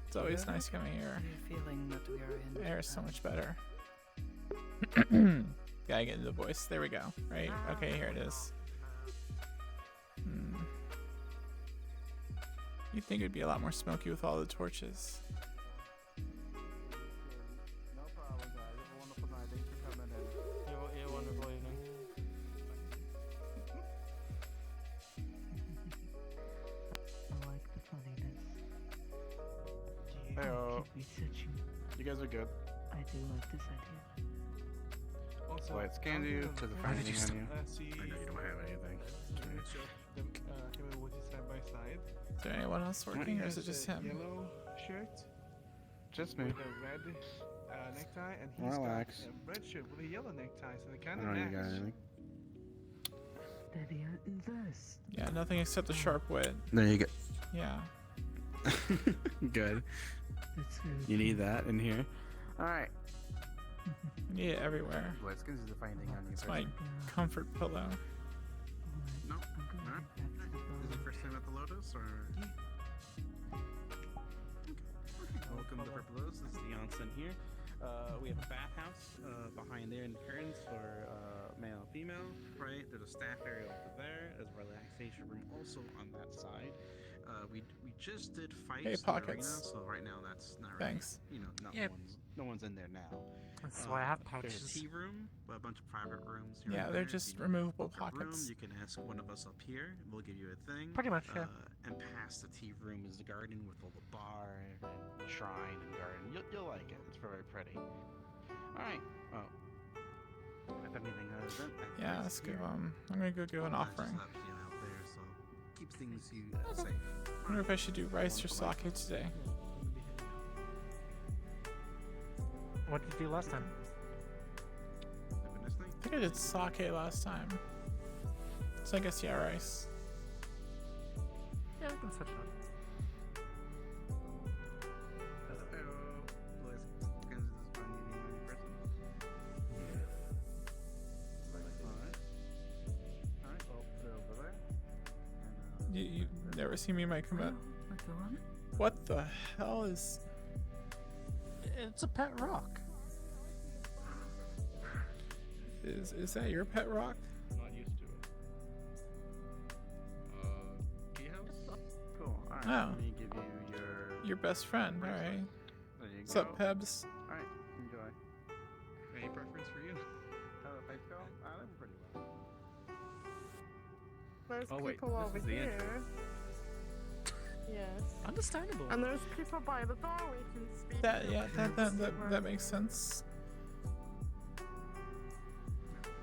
It's always nice coming here. Feeling that we are in. The air is so much better. Gotta get into the voice. There we go. Right? Okay, here it is. You'd think it'd be a lot more smoky with all the torches. No problem, guys. Have a wonderful night. Thanks for coming in. You wonderful evening. I like the funniness. Hey, Keep researching. you guys are good. I do like this idea. Also, why it's candy to the Why did finding you menu. See, I know you don't have anything. him and Woody side by side. Is there anyone else working, or is it He just has a him? Yellow shirt Just me. with a red necktie, and he's Relax. got a red shirt with a yellow necktie, so they I kind don't of know match. you got anything. They're the inverse. Yeah, nothing except the sharp wit. There you go. Yeah. Good. That's very You need that in here. Alright. I need it everywhere. Let's get to the finding on you. It's my comfort pillow. No? I'm going Alright. back to the Is it bar. first time at the Lotus, or? Welcome to Purple Lotus. This is the onsen here. We have a bathhouse behind there in the curtains for male and female, right? There's a staff area over there, as a relaxation room also on that side. We just did fights Hey, in the Pockets. arena, so right now that's not really, Thanks. you know, Yep. no one's in there now. That's why I have There's a pouches. tea room, a bunch of private rooms here. Yeah, and they're there. just If you removable book a room, pockets. you can ask one of us up here. We'll give you a thing. Pretty much, yeah. And past the tea room is the garden with all the bar and the shrine and garden. You'll like it. It's very pretty. All right. Well, if anything other than Yeah, let's go. I'm gonna go give an offering. Out there, so keeps things you safe. I wonder if I should do rice or sake today. What did you do last time? Have a nice night. I think I did sake last time. So I guess, yeah, rice. Yeah, we can switch it up. You never see me in my commit. Go on. What the hell is... It's a pet rock. Is that your pet rock? Not used to it. Key house? Cool. Alright. Oh. Let me give you Your best friend, alright. There you What's go. up, Pebs? Alright, enjoy. Any preference for you? How the fights go? I live pretty well. There's Oh, wait, people this over is the here. entrance. Yes. Understandable. And there's people by the door we can speak That, to. yeah, that makes sense.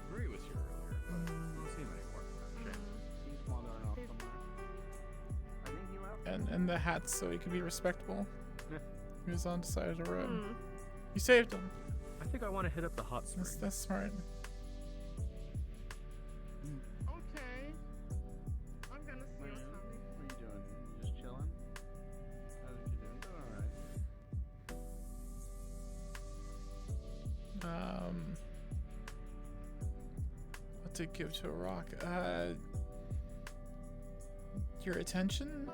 Agree with you earlier, but don't see him anymore. Shit. He's wandering off somewhere. I think he left. And the hats so he can be respectable. Yeah. He was on the side of the road. Hmm. You saved him. I think I want to hit up the hot spring. That's smart. Okay. I'm gonna see What what's happening. are you doing? You just chilling? How's what you doing? Doing alright. What to give to a rock? Your attention?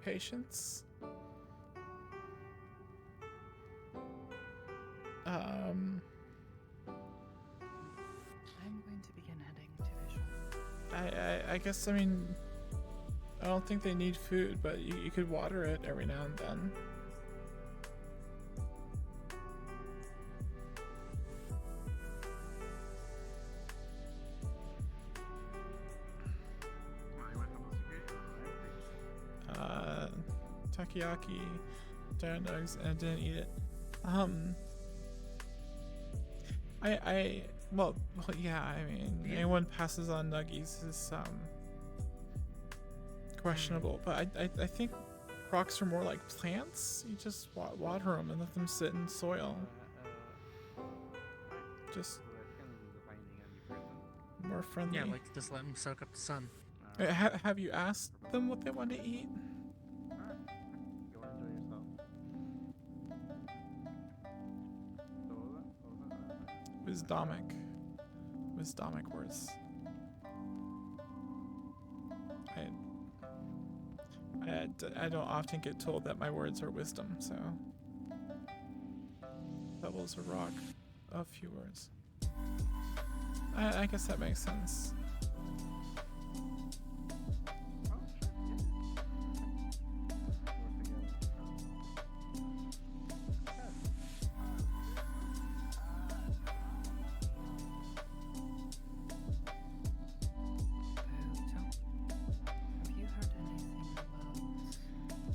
Patience? I'm going to begin heading to visual. I guess, I mean, I don't think they need food, but you could water it every now and then. Takoyaki, dinner nugs, and I didn't eat it. Well, yeah, I mean, anyone passes on nuggies is, questionable, but I think rocks are more like plants. You just water them and let them sit in soil. Just more friendly. Yeah, like just let them soak up the sun. Have you asked them what they want to eat? Go enjoy yourself. Wisdomic words. I don't often get told that my words are wisdom, so. Pebbles a rock, a few words. I guess that makes sense. Oh, sure. Have you heard anything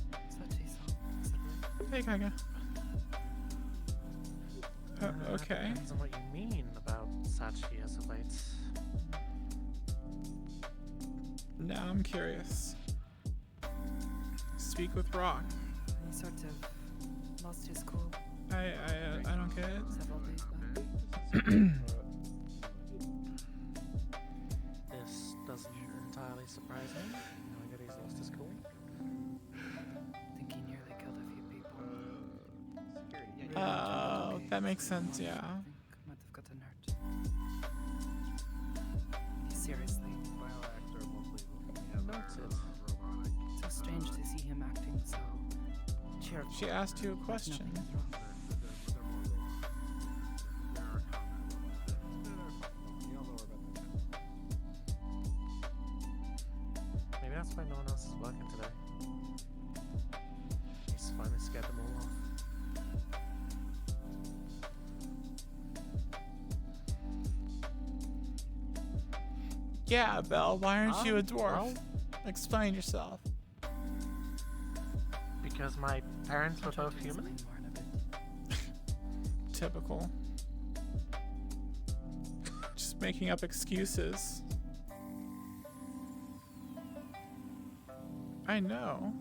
about such a song? Hey, Kaga. Okay. That depends on what you mean about Sachi as of late. Now I'm curious. Speak with Rock. He sort of lost his cool I don't get it. several days back. This doesn't entirely surprise me, knowing that he's lost his cool. Think he nearly killed a few people. Security. Yeah, Oh, that makes sense, yeah. I think might have gotten hurt. Seriously, Bioactor mostly looking at Noted. robotic. so strange to see him acting so cheerful. She asked you a question. Nothing is wrong. They're more robots. They're combat robots. They're fine. You don't know about that. Maybe that's why no one else is working today. He's finally scared them all off. Yeah, Belle, why aren't you a dwarf? Well, Explain yourself. because my parents were I'll try both to human? explain more in a bit. Typical. Just making up excuses. I know.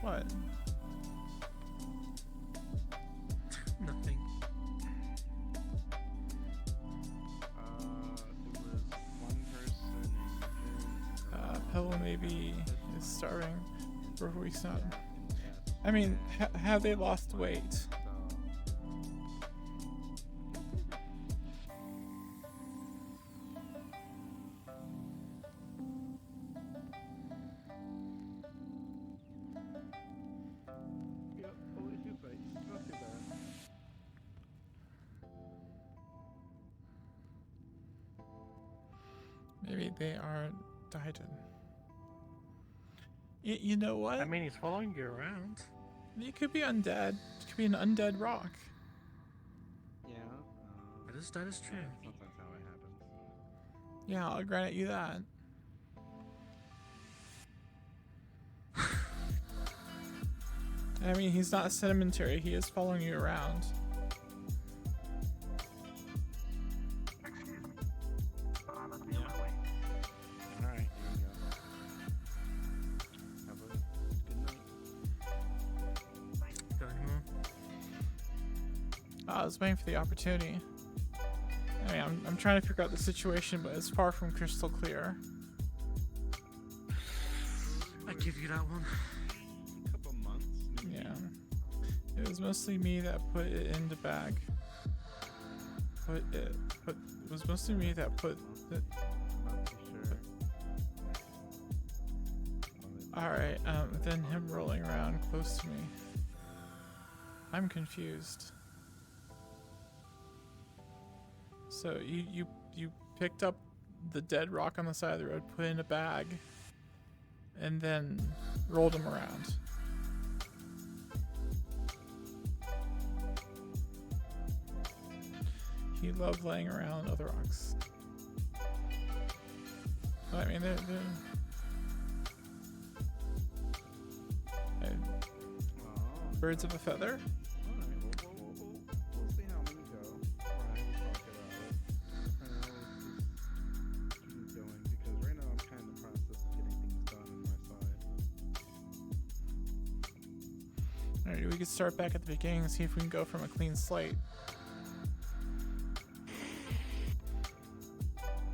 What? Nothing. It was one person in June. Pebble maybe is starving for weeks now. Yeah. I mean, have they lost weight? So, yep, only 2 bites. Not too bad. Maybe they are died. You know what? I mean, he's following you around. You could be undead. It could be an undead rock. Yeah. That is true. Sometimes how it happens. Yeah, I'll grant you that. I mean, he's not sedimentary. He is following you around. Yeah. Alright, here you go. Have a good night. Going home. I was waiting for the opportunity. I mean, I'm trying to figure out the situation, but it's far from crystal clear. I give you that one. A couple months, maybe. Yeah. It was mostly me that put it in the bag. It was mostly me that put it. Not too sure. Alright, then him rolling around close to me. I'm confused. So you picked up the dead rock on the side of the road, put it in a bag, and then rolled him around. He loved laying around other rocks. I mean, they're birds of a feather. Alright, we'll see how many go. Right, we'll talk about it. Let's just keep going because right now I'm kind of in the process of getting things done on my side. Alright, we could start back at the beginning and see if we can go from a clean slate.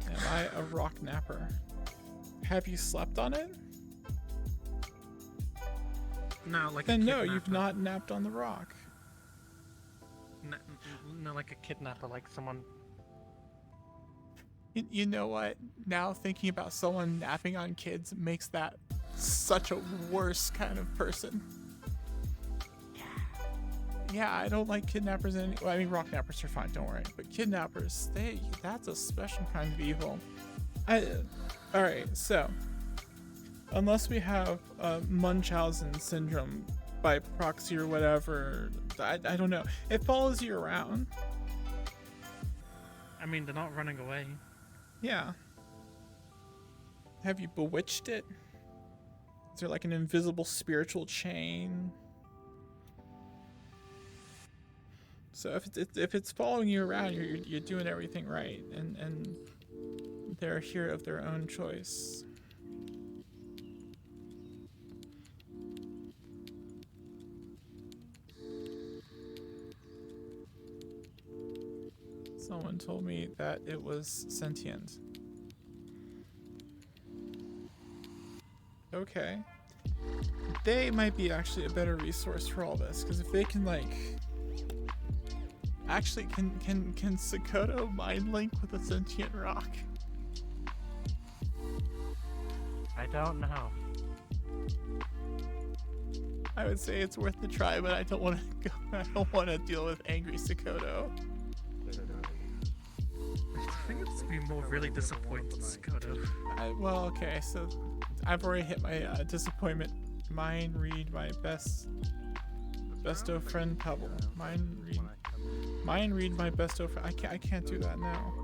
Am I a rock napper? Have you slept on it? No, like Then a no, you've kidnapper. not napped on the rock. No, like a kidnapper, like someone. You know what? Now thinking about someone napping on kids makes that such a worse kind of person. Yeah, I don't like kidnappers well, I mean, rock nappers are fine, don't worry. But kidnappers, that's a special kind of evil. Alright, so. Unless we have Munchausen syndrome by proxy or whatever, I don't know. It follows you around. I mean, they're not running away. Yeah. Have you bewitched it? Is there like an invisible spiritual chain? So if it's following you around, you're doing everything right, and they're here of their own choice. Someone told me that it was sentient. Okay. They might be actually a better resource for all this, because if they can like actually can Sakoto mind link with a sentient rock? I don't know. I would say it's worth the try, but I don't want to go. I don't want to deal with angry Sakoto. I think it's be more really disappointed, Sakoto. Well, okay, so I've already hit my disappointment. Mine read my besto friend Pebble. Mine read my besto friend. I can't do that now.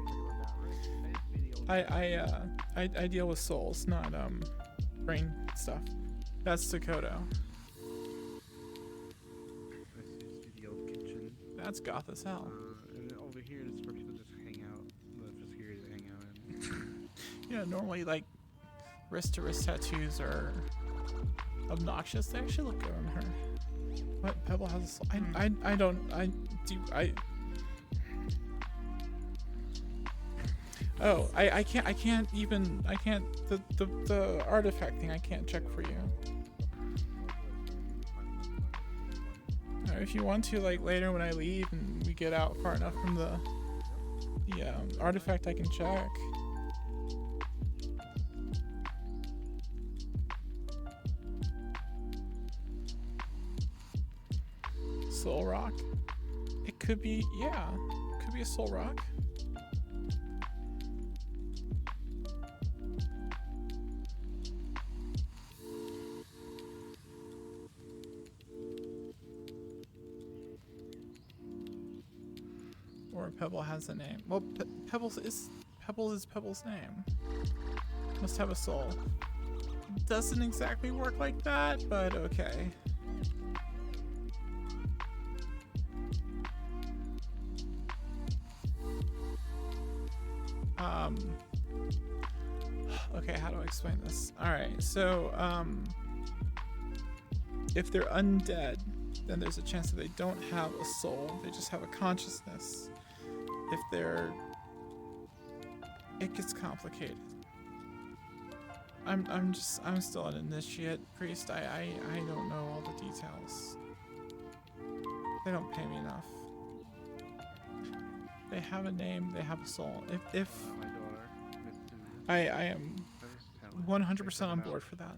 I deal with souls, not brain stuff. That's Sakoto. This is the old kitchen. That's goth as hell. And then over here is where people just hang out. Just here to hang out in. You know, normally like wrist-to-wrist tattoos are obnoxious. They actually look good on her. What? Pebble has a soul. Oh, I can't the artifact thing I can't check for you. If you want to, like later when I leave and we get out far enough from the artifact, I can check. Soul rock? It could be, yeah. It could be a soul rock. Or Pebble has a name. Well, Pebble is Pebble's name. Must have a soul. Doesn't exactly work like that, but okay. Okay, how do I explain this? Alright, so, if they're undead, then there's a chance that they don't have a soul, they just have a consciousness. If they're... It gets complicated. I'm still an initiate priest, I don't know all the details. They don't pay me enough. They have a name, they have a soul. If My daughter. I am 100% on board for that.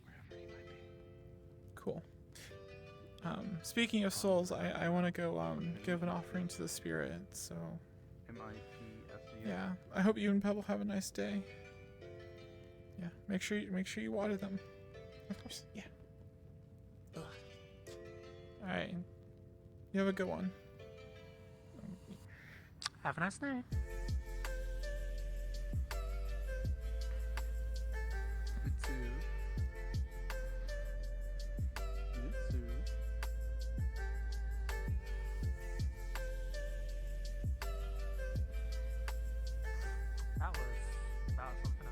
Wherever he might be. Cool. Speaking of souls, I want to go give an offering to the spirit. So M-I-P-S-E-S. yeah, I hope you and Pebble have a nice day. Yeah, make sure you water them. Of course. Yeah. Ugh. All right. You have a good one. Have a nice day. Mitsu. That was something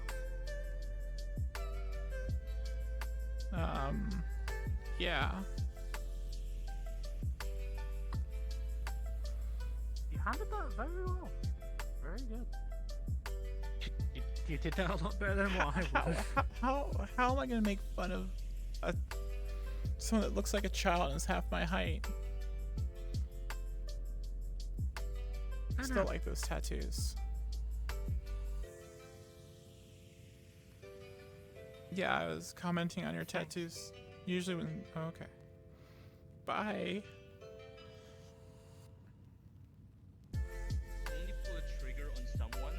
else. Yeah. You handled that very well. Very good. You did that a lot better than what I would. How am I gonna make fun of someone that looks like a child and is half my height? Still like those tattoos. Yeah, I was commenting on your tattoos. Usually when... Oh, okay. Bye. Only pull a trigger on someone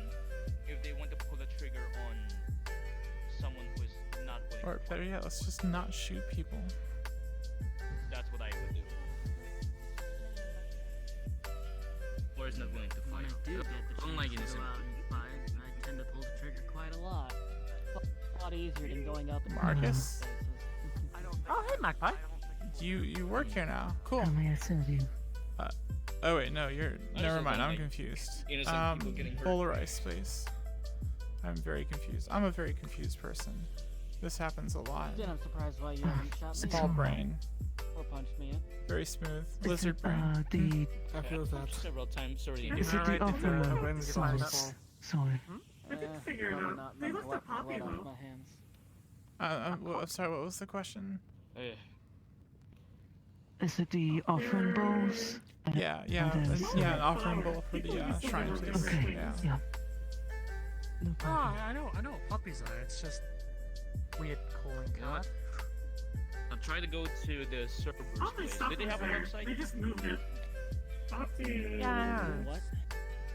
if they want to pull a trigger on someone who is not willing Or to better fight. yet, let's just not shoot people. That's what I would do. Or is not willing to When fight. I do get the chance Unlike to innocent go out and fight, I tend to pull the trigger quite a lot. A lot easier than going out the Marcus? Oh, hey, Magpie. You work here now. Cool. How may I serve you? Oh wait, no, you're... I Never just mind, don't I'm like confused. innocent people getting hurt. Bowl of rice, please. I'm very confused. I'm a very confused person. This happens a lot. Then I'm surprised why you haven't shot me Small brain. or punched me. Very smooth. Is Lizard it, brain. the... I feel that. Several times already. Is it the Alright, offer when you sauce? find out. Sorry. I did figure it probably out. not They enough left a blood poppy off though. my hands. I'm sorry, what was the question? Is it the offering bowls? Yeah, there's, an offering bowl for the shrine, please. Okay, Yeah. yeah. No Oh, problem. I know what puppies are. It's just weird calling card. I'll try to go to the servers All my place. stuff Did they was have a there. website? They just moved it. Talk to Yeah. What?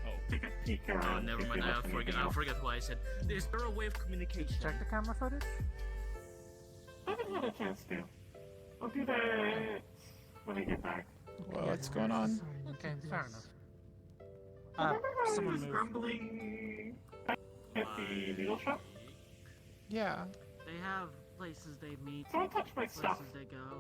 Oh. take a peek Oh, around. never if mind. you I left forget. anything I else. forget what I said. Is there a way of communication? Check the camera footage. I haven't had a chance to. I'll do that when I get back. Well, what's going on? Okay, fair enough. Remember how he someone was moved. grumbling at the noodle shop? Yeah. They have places they meet, Someone touched my places stuff. they go.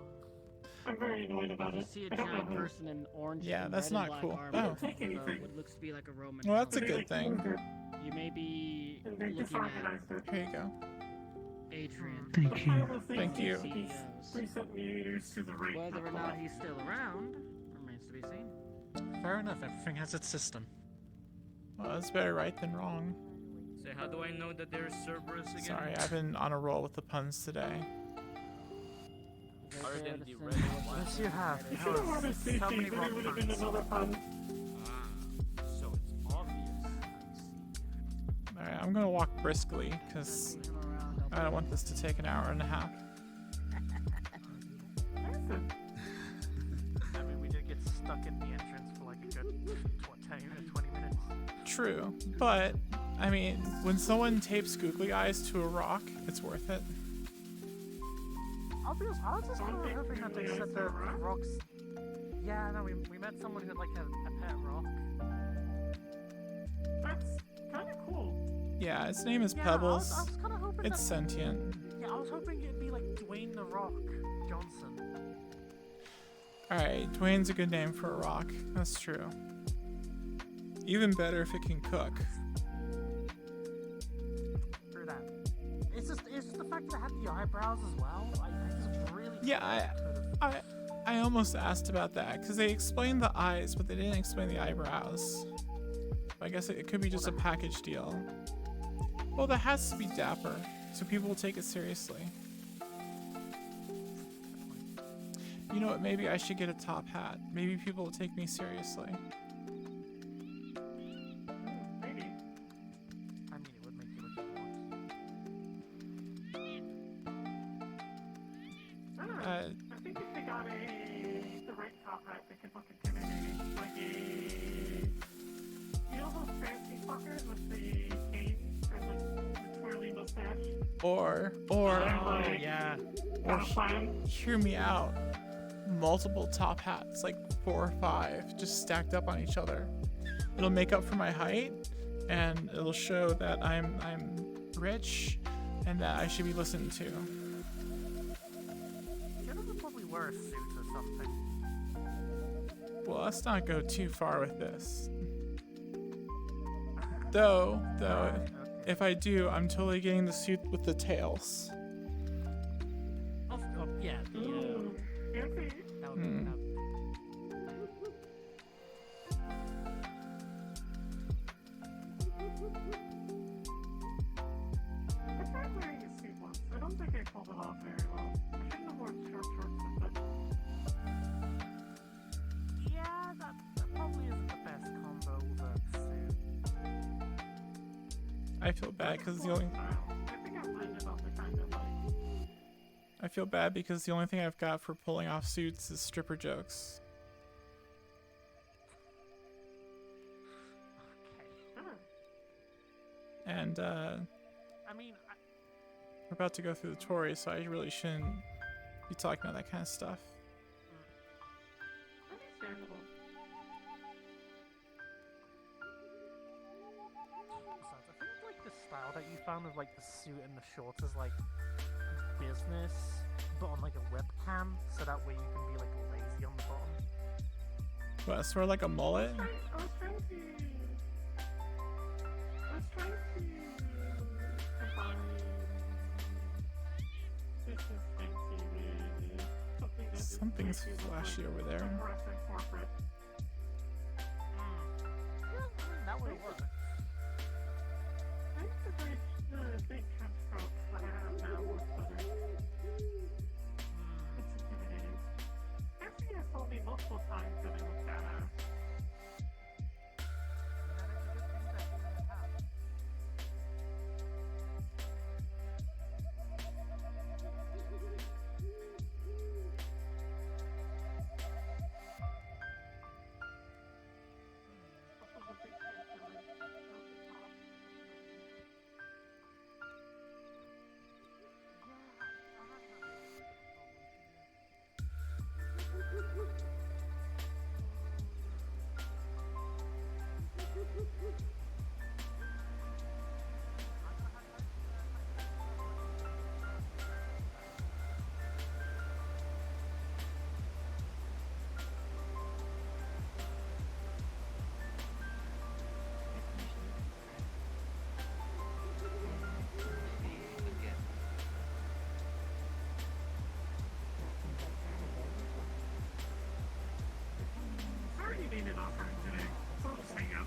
I'm very annoyed about You it. see a I don't know giant who. person in orange Yeah, and that's red not and black cool. armor Oh. with what looks to be like a Roman Well, that's a helmet. good thing. You may be And they looking at disorganized it. Here you go. Adrian. Thank you. Pile of things Thank you. needs to be 3 centimeters to the right. Whether or not not left. he's still around remains to be seen. Fair enough. Everything has its system. Well, it's better right than wrong. So how do I know that there's Cerberus again? Sorry, I've been on a roll with the puns today. Other than the red Citizen- and black. Yes, you have. You should have wanted So safety, many then it wrong would have been puns. another pun. So it's obvious. Alright, I'm gonna walk briskly, because Him around, I don't want this to take an hour and a half. Listen, I mean, we did get stuck in the entrance for like a good 20 minutes. True, but, I mean, when someone tapes googly eyes to a rock, it's worth it. I'll be honest, I was just kind of Don't hoping think that they really said is the a rock. rocks. Yeah, no, we met someone who had like a pet rock. that's kind of cool. Yeah, its name is Yeah, Pebbles. I was kind of hoping It's that. sentient. Yeah, I was hoping it'd be like Dwayne the Rock Johnson. Alright, Dwayne's a good name for a rock. That's true. Even better if it can cook. Through that. It's just the fact that it had the eyebrows as well. I just really. Yeah, could've- I almost asked about that, because they explained the eyes, but they didn't explain the eyebrows. I guess it could be just a package deal. Well, that has to be dapper, so people will take it seriously. You know what, maybe I should get a top hat. Maybe people will take me seriously. Maybe. I mean, it would make you look even worse. I don't know. I think if they got the right top hat, they could look intimidating. Like you know those fancy fuckers with the cane and like the twirly mustache? Or Oh, yeah. Got a plan? hear me out. Multiple top hats, like 4 or 5, just stacked up on each other. It'll make up for my height, and it'll show that I'm rich, and that I should be listened to. Jenna would probably wear a suit or something. Well, let's not go too far with this. Though, Okay. if I do, I'm totally getting the suit with the tails. Yeah, Ooh, fancy. that would Hmm. I tried wearing a suit once. I don't think I pulled it off very well. I shouldn't have worn short shorts with it. Yeah, that probably isn't the best combo with a I feel bad because the only I think I find it also kind of like. I feel bad because the only thing I've got for pulling off suits is stripper jokes. Okay. And I mean, we're about to go through the Tory, so I really shouldn't be talking about that kind of stuff. Understandable. besides, I think like the style that you found of like the suit and the shorts is like business, but on like a webcam, so that way you can be like lazy on the bottom. What, sort of like a mullet? I was trying to combine business and TV. Something's flashy over there. Progressive corporate. Yeah, I mean, that would work. I think the big trench coat that I have now works better. It's intimidating. Actually, has told me multiple times that it was badass. That is a good thing that you don't have. Also, the big trench coat is top. I already made an offering today, so I'll just hang out.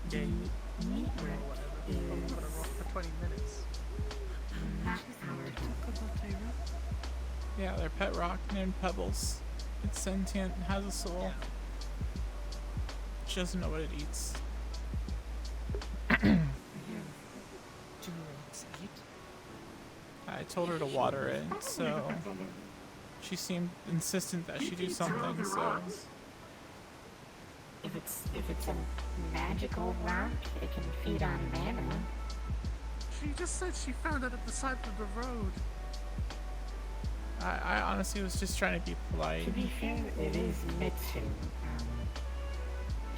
game or whatever. Probably put a rock for 20 minutes. Yeah, their pet rock named Pebbles. It's sentient and has a soul. She doesn't know what it eats. Do rocks eat? I told her to water it, so she seemed insistent that she do something, so If it's a magical rock, it can feed on mana. She just said she found it at the side of the road. I honestly was just trying to be polite. To be fair, it is Mitsu.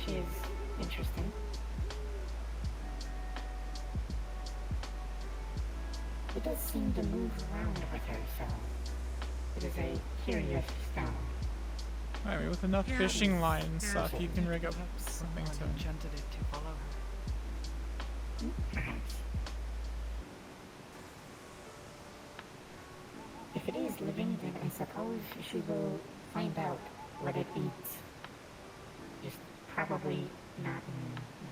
She is interesting. It does seem to move around with her, so it is a curious stone. I mean, with enough fishing line and stuff, you can rig up something Someone to. enchanted it to follow her. Perhaps. If it is living, then I suppose she will find out what it eats. Just probably not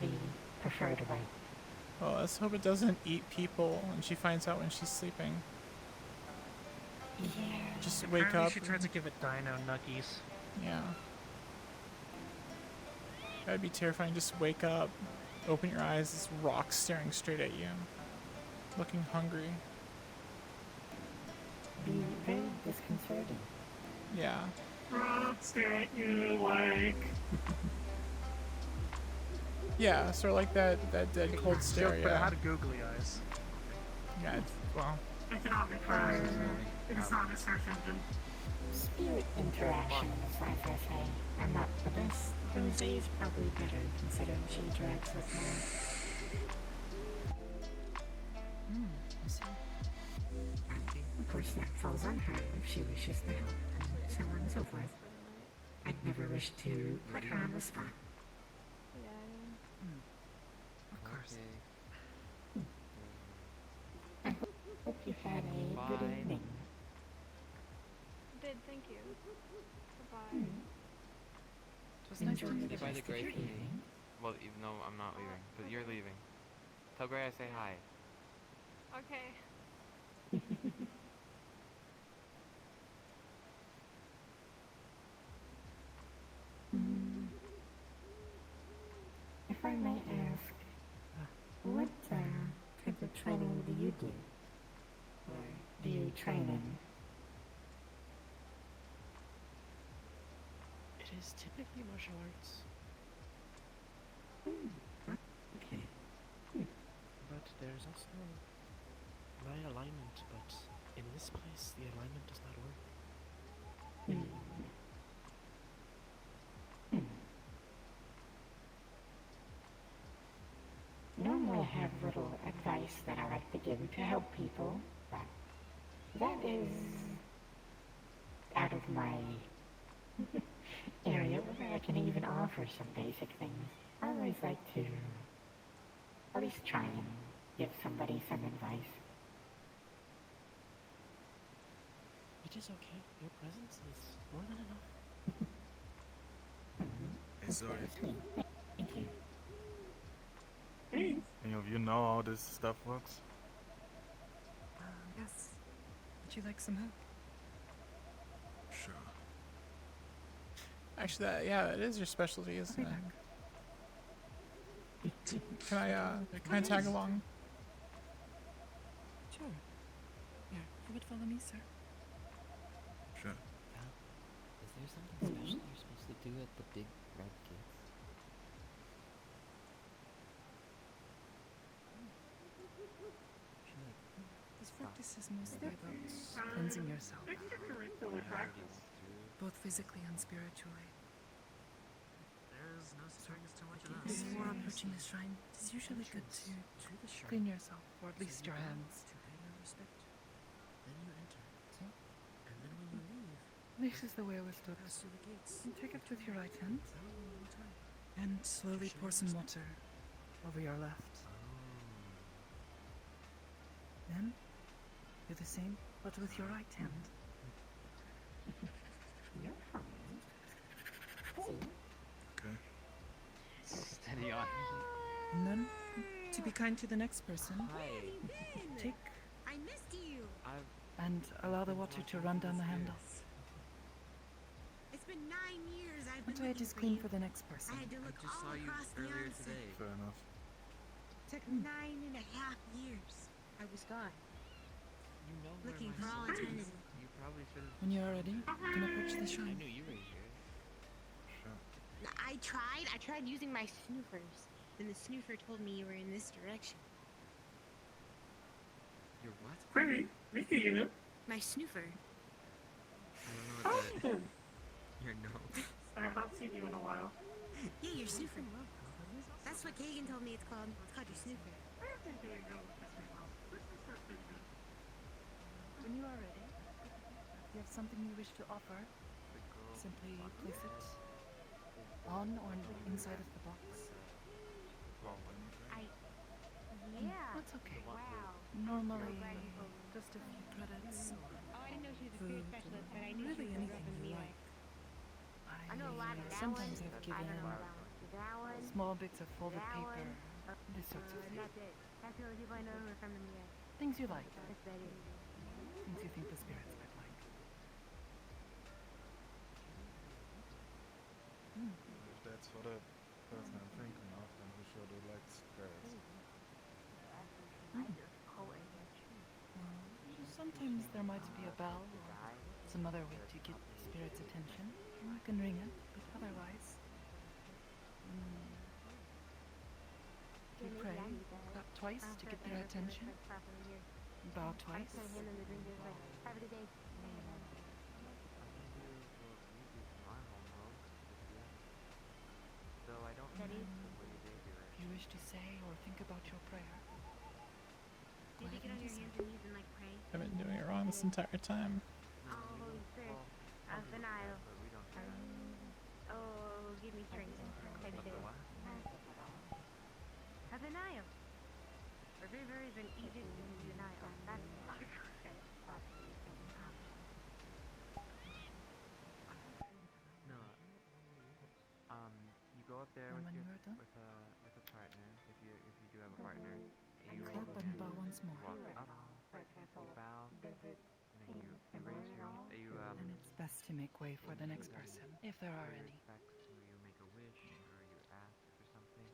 in the preferred way. Well, let's hope it doesn't eat people and she finds out when she's sleeping. Yeah. Just wake Apparently up. she tried to give it dino nuggies. Yeah. That'd be terrifying. Just wake up, open your eyes, this rock staring straight at you, looking hungry. Be very disconcerting. Yeah. Stare at you like. Yeah, sort of like that dead cold stare. But it Yeah. had googly eyes. Yeah. Well. Economic it's not a search engine. Spirit interactions, as I say, are not the best. Jose is probably better considering she interacts with more. I see. Of course, that falls on her if she wishes to help, and so on and so forth. I'd never wish to put her on the spot. Of course. Hope you had a good evening. Did, thank you. Bye-bye. It was nice to meet the you. By the rest of your Gray for me. evening. Well, even though I'm not leaving, but you're leaving. Tell Gray I say hi. Okay. If I may ask, what type of training do you do? Or do you train in? It is typically martial arts, Okay. but there's also my alignment, but in this place the alignment does not work. Normally I have little advice that I like to give to help people, but that is out of my area where I can even offer some basic things. I always like to at least try and give somebody some advice. It is okay. Your presence is more than enough. Thank you. Any of you know how this stuff works? Yes. Would you like some help? Sure. Actually, that is your specialty, isn't it? Can I tag along? Sure. Here, you would follow me, sir. Sure. Is there something special you're supposed to do at the big red gates? This practice is mostly about cleansing yourself, both physically and spiritually. There's no strings to what you Before approaching the shrine, it's usually good to clean yourself, or at least your hands. Then you enter. See? And then when you leave, This is the way it was done. pass through the gates. And take it with your right hand, Tell them one more time. and slowly pour some water over your left. Then, do the same, but with your right hand. Okay. Steady on. to be kind to the next person. Take I missed you. and allow the water to run down the handle. It's been 9 years I've been Until it looking is for clean you. for the next person. I had to look all across the onset. Fair enough. Took 9.5 years. I was gone. You know Looking where for my all sister eternity. is. You probably should have. When you are ready, you can approach the I shrine. knew you were here. Sure. I tried using my snoofers. Then the snoofer told me you were in this direction. Your what? My snoofer. I don't know what that. Your nose. I haven't seen you in a while. Yeah, your snoofer. That's what Kagan told me it's called. It's called your snoofer. When you are ready, if you have something you wish to offer, simply place it on or inside of the box. That's okay. Wow. Normally, just a few credits. Oh, I didn't know she was a spirit specialist, but I knew Really she was anything from the you Miwek. like. I know a lot of that Sometimes one. I've I given don't know that one. That one. small bits of folded That paper, one. these sorts of things. That's it. That's the only people I know who are from the Miwek. Things you like, That's about it. things you think the spirits might like. If that's for the person I'm thinking of, then we sure do like spirits. Sometimes there might be a bell or some other way to get the spirit's attention. I can ring it, but otherwise, you pray, clap twice to get their attention, bow twice. Have a good day. If you wish to say or think about your prayer, Do you take it on your hands and knees and like pray? I've been doing it wrong this entire time. Oh, Holy Spirit. Denial. Oh, give me strength. Type shit. Denial. Or rivers in Egypt in denial. That's No. You go up there And with when your you are done, with a partner, if you do have a partner. and clap and bow once more. Walk up, you bow, and then you raise your And it's best to make way for the next person, if there are any. respects, or you make a wish, or you ask for something,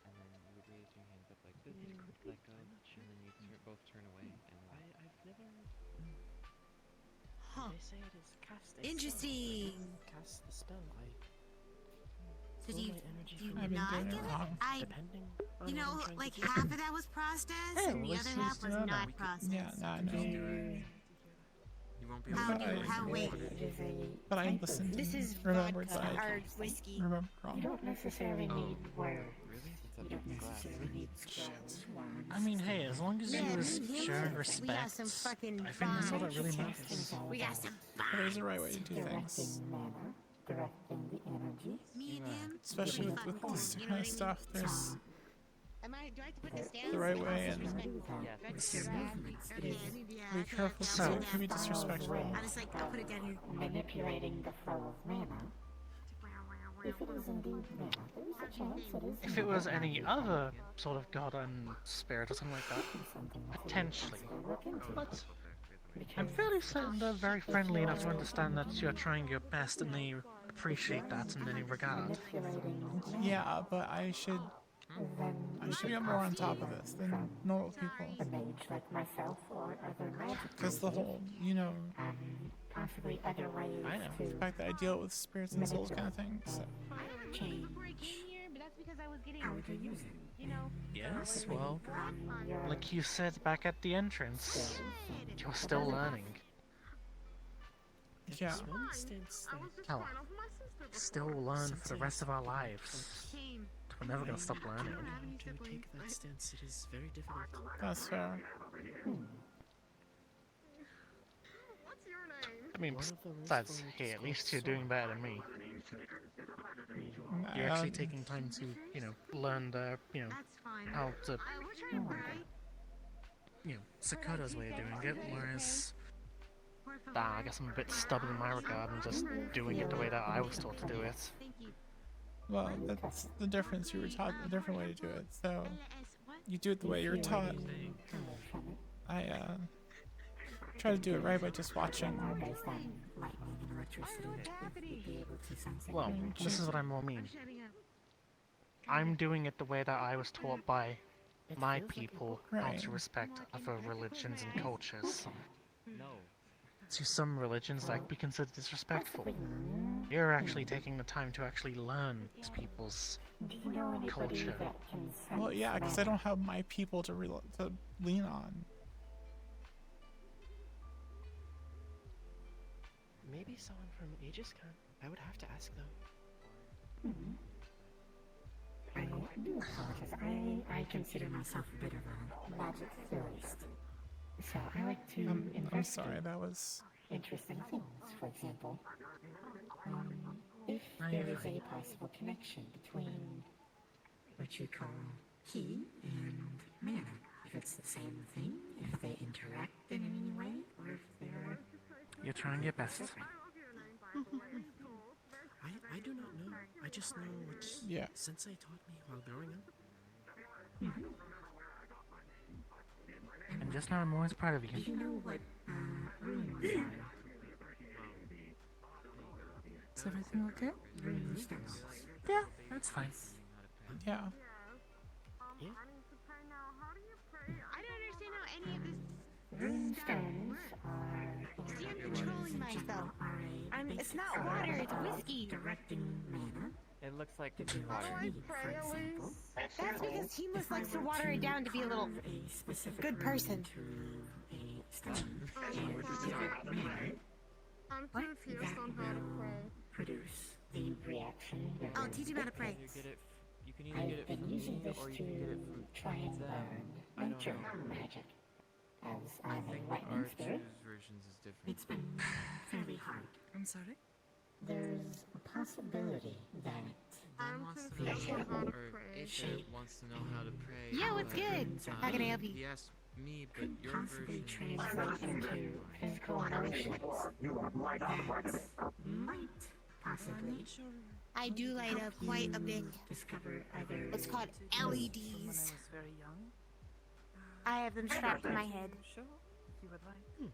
and then you would raise your hands up like this, let go, and then you both turn away and walk. I've never. Huh. Hmm. They say it is cast a Interesting. Spell. Cast the spell. So do you, I've been not doing get it it? wrong. Depending on You what know, I'm trying like to do. half of that was processed, and the let's other half just was do not that. processed. Yeah, no, I know. You won't be able How to do do you, it. how, wait. But I listened. This is remembered vodka, that I hard whiskey. remembered You wrong. don't necessarily need words. Really? It's You a don't big glass. necessarily need scrolls, wands. I mean, hey, as long as Yeah, you me and him, share we respect, got some fucking I think that's all that vibes. really matters. We got some But there's a right way to do Directing things. mana, directing the energy. Me and him, Especially we with fucking this cool, you know kind what of I stuff, mean? there's Do I have to put this down? the right Because way it's and disrespectful. Yes. Do I have to put it back? Okay, yeah, be okay, careful I'll so put it it can be down. disrespectful. I'll just like, I'll put it down here. Manipulating the flow of mana. If it is indeed mana, there is a chance it is If it was any other sort of god and spirit or something like that, something that potentially. look into. But I'm fairly certain they're very friendly enough to understand that you're trying your best and they appreciate that in any regard. Manipulating Yeah, but I should get more on top of this than normal people. a mage like myself or other magic Because the whole, you know, possibly other ways I know. the fact that I deal with spirits and souls kind of thing. So change Before I came here, but that's because I was getting, how to use it. you know, Yes, well, Your like you said back at the entrance, you're still learning. yeah, One instance hell, still learn for the rest of our lives. came. We're never gonna stop learning. To take that stance, it is very difficult. that's fair. What's your name? I mean, besides, hey, at least you're doing better than me. You're actually taking time to, you know, learn the, you know, That's fine. how to, We're trying to pray. you know, Sakota's way of doing it, whereas, Por favor. I guess I'm a bit stubborn in my regard and just doing it the way that I was taught to do it. Thank you. Well, that's the difference. You were taught a different way to do it, so you do it the way you were taught. I try to do it right by just watching. Well, this is what I more mean. I'm doing it the way that I was taught by my people how to respect other religions and cultures. No. To some religions that be considered disrespectful. You're actually taking the time to actually learn these people's culture. Well, yeah, because I don't have my people to lean on. Maybe someone from Aegis Khan. I would have to ask them. I consider myself a bit of a magic theorist. So I like to I'm sorry, that was interesting things. For example, if there is a possible connection between what you call ki and mana, if it's the same thing, if they interact in any way, or if they're... You're trying your best. I do not know. I just know what Sensei taught me while growing up. And just now, I'm always proud of you. Do you know what runes are? Is everything okay? Runestones. Yeah, that's fine. Yeah. I don't understand how any of this. Runestones are... See, I'm controlling myself. It's not water, it's whiskey. Directing mana. It looks like That you water. need, for example. That's because he must likes to water it down to be a little good person. I'm confused on how to pray. Produce the reaction. I'll teach him how to pray. You can either get it from me or you can get it from try and learn nature magic. As I'm a lightning spirit, versions is different. it's been fairly hard. I'm sorry? There's a possibility that I'm confused on how to pray. Wants to know how to pray. Yeah, what's good? How can I help you? He asked me, but your possibly version translate into physical emotions that might possibly I do light up quite a bit. discover other... It's called When I LEDs. was very young. I have them strapped to my head. Sure, if you would like.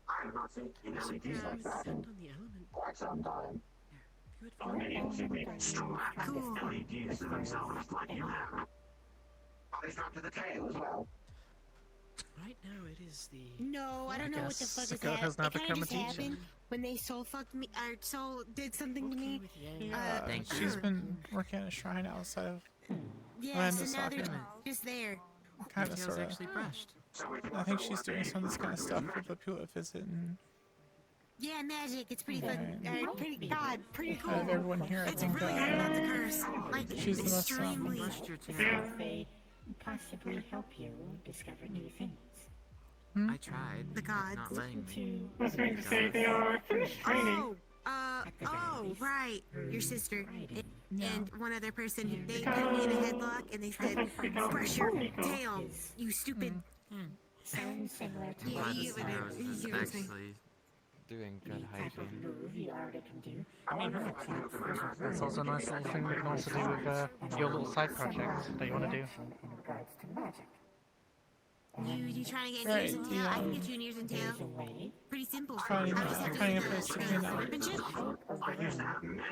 I'm not thinking LEDs like that. Depend on the element. Quite some time. Good Cool. LEDs themselves like you have. They strapped to the tail as well. Right now it is the... No, I don't know what the fuck is Sakura that. has now It kind become of a just teacher. happened when they soul fucked me, or soul did something to me. She's been working at a shrine outside of Yeah, so now Landis they're Soccer. just there. Kind of, Details sort of. actually brushed. I think she's doing some of this kind of stuff with the people that visit and Yeah, magic. It's pretty fun. Pretty cool. out of everyone here, I It's think really hard not to curse. Like, she's the most extremely. They possibly help you discover new things. I tried. The gods. Not letting me. Oh, right. Your sister and one other person. They put me in a headlock and they said, "Brush your tail, you stupid." Sounds similar to Yeah, you get what Rose you is get what I'm saying. actually doing good type of hiking. move you already can do. I wonder if That's also a nice little thing we can also do with your little side project that you want to do. in regards to magic. You trying to get Right, ears and tail? yeah. I can get you an ears and tail. There's a way Pretty simple. Finding, I just have to finding a place to clean up. Workmanship?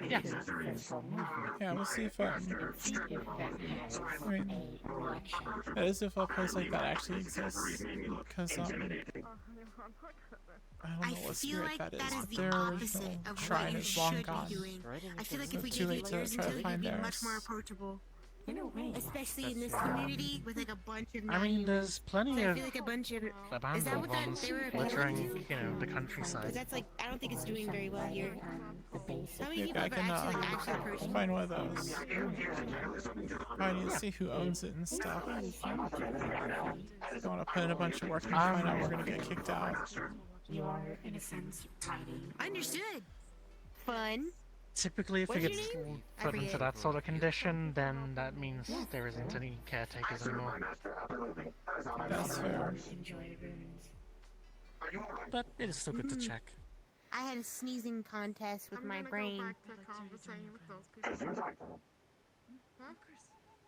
Yeah. Yeah, we'll see if See if that has I mean, a reaction. that is if a place like that actually exists. Because I don't I know what feel spirit like that is, that is but the their opposite original of what shrine you is long should gone. be doing. I feel like So if we too gave late you to ears try to until, you'd find be much theirs. more approachable. In a way, Especially in this community with like a bunch of I mean, non-humans. there's plenty I of feel like a bunch of... Is that abandoned what that ones they were appealing littering, to? you know, the Because countryside. that's like, I don't think it's doing very well here. the basic How many Maybe people I ever can actually approached? find one of those. I need to see who owns it and stuff. I don't want to put in a bunch of work and find out we're gonna get kicked out. you are, in a sense, fighting. Understood. Fun. Typically, if it What's gets your name? I put into forget. that sort of condition, then that means there isn't any caretakers anymore. That's fair. Enjoy runes. But it is still good to check. I had a sneezing contest with my brain.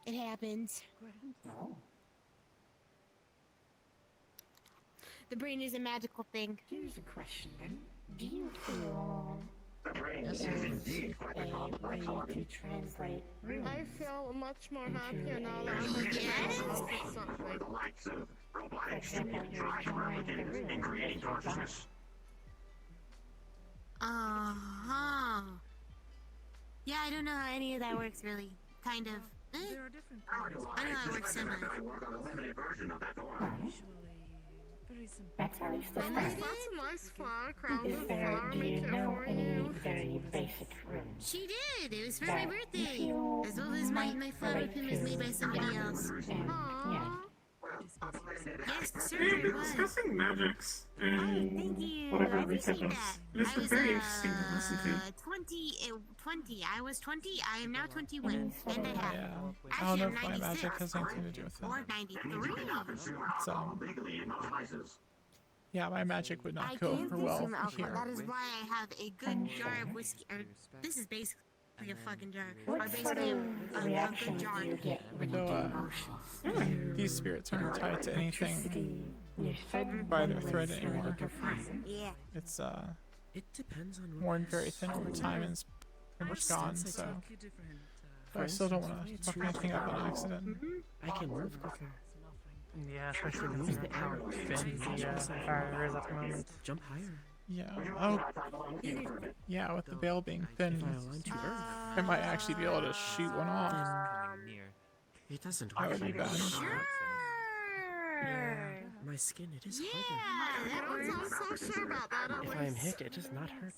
It happens. The brain is a magical thing. Here's a question then. Do you feel the brain is indeed quite a complex organ to translate? I feel much more happier now that I'm like, Yes. For the likes of robotics and replicants in creating consciousness. Yeah, I don't know how any of that works really. Kind of. There are different I know how it works similar. I could work on a limited version of that one. Very simple. That's how it's that's a nice flower crown. Is there, do you know any very basic runes? She did! It was for my birthday! As well as my flower pin was made by somebody else. Yeah. Yes, sir, it was. Discussing magics Oh, thank you. whatever I we said appreciate was that. I was, very interesting to listen to. 20. I was 20. I am now 21. And a half. Yeah. I Actually, don't know I'm if my 96. magic has anything to do with Or it. 93. It's, yeah, my magic would I not go can over well consume alcohol. here. That is why I have a good jar of whiskey. Or, this is basically a fucking jar. Or basically a good jar. Though, these spirits aren't tied to anything by their thread anymore. Yeah. It's It depends on worn very thin over time and it's pretty much gone, so I still don't want to fuck anything up on accident. I can move quicker. Yeah, especially with how thin the fire is at the moment. Jump higher. Yeah. Oh. Yeah, with the bail being thin, I might actually be able to shoot one off. It doesn't That hurt. would be bad. Yeah, my skin, it is Yeah, that works. I'm so sure about that. harder. If I am hit, it does not hurt.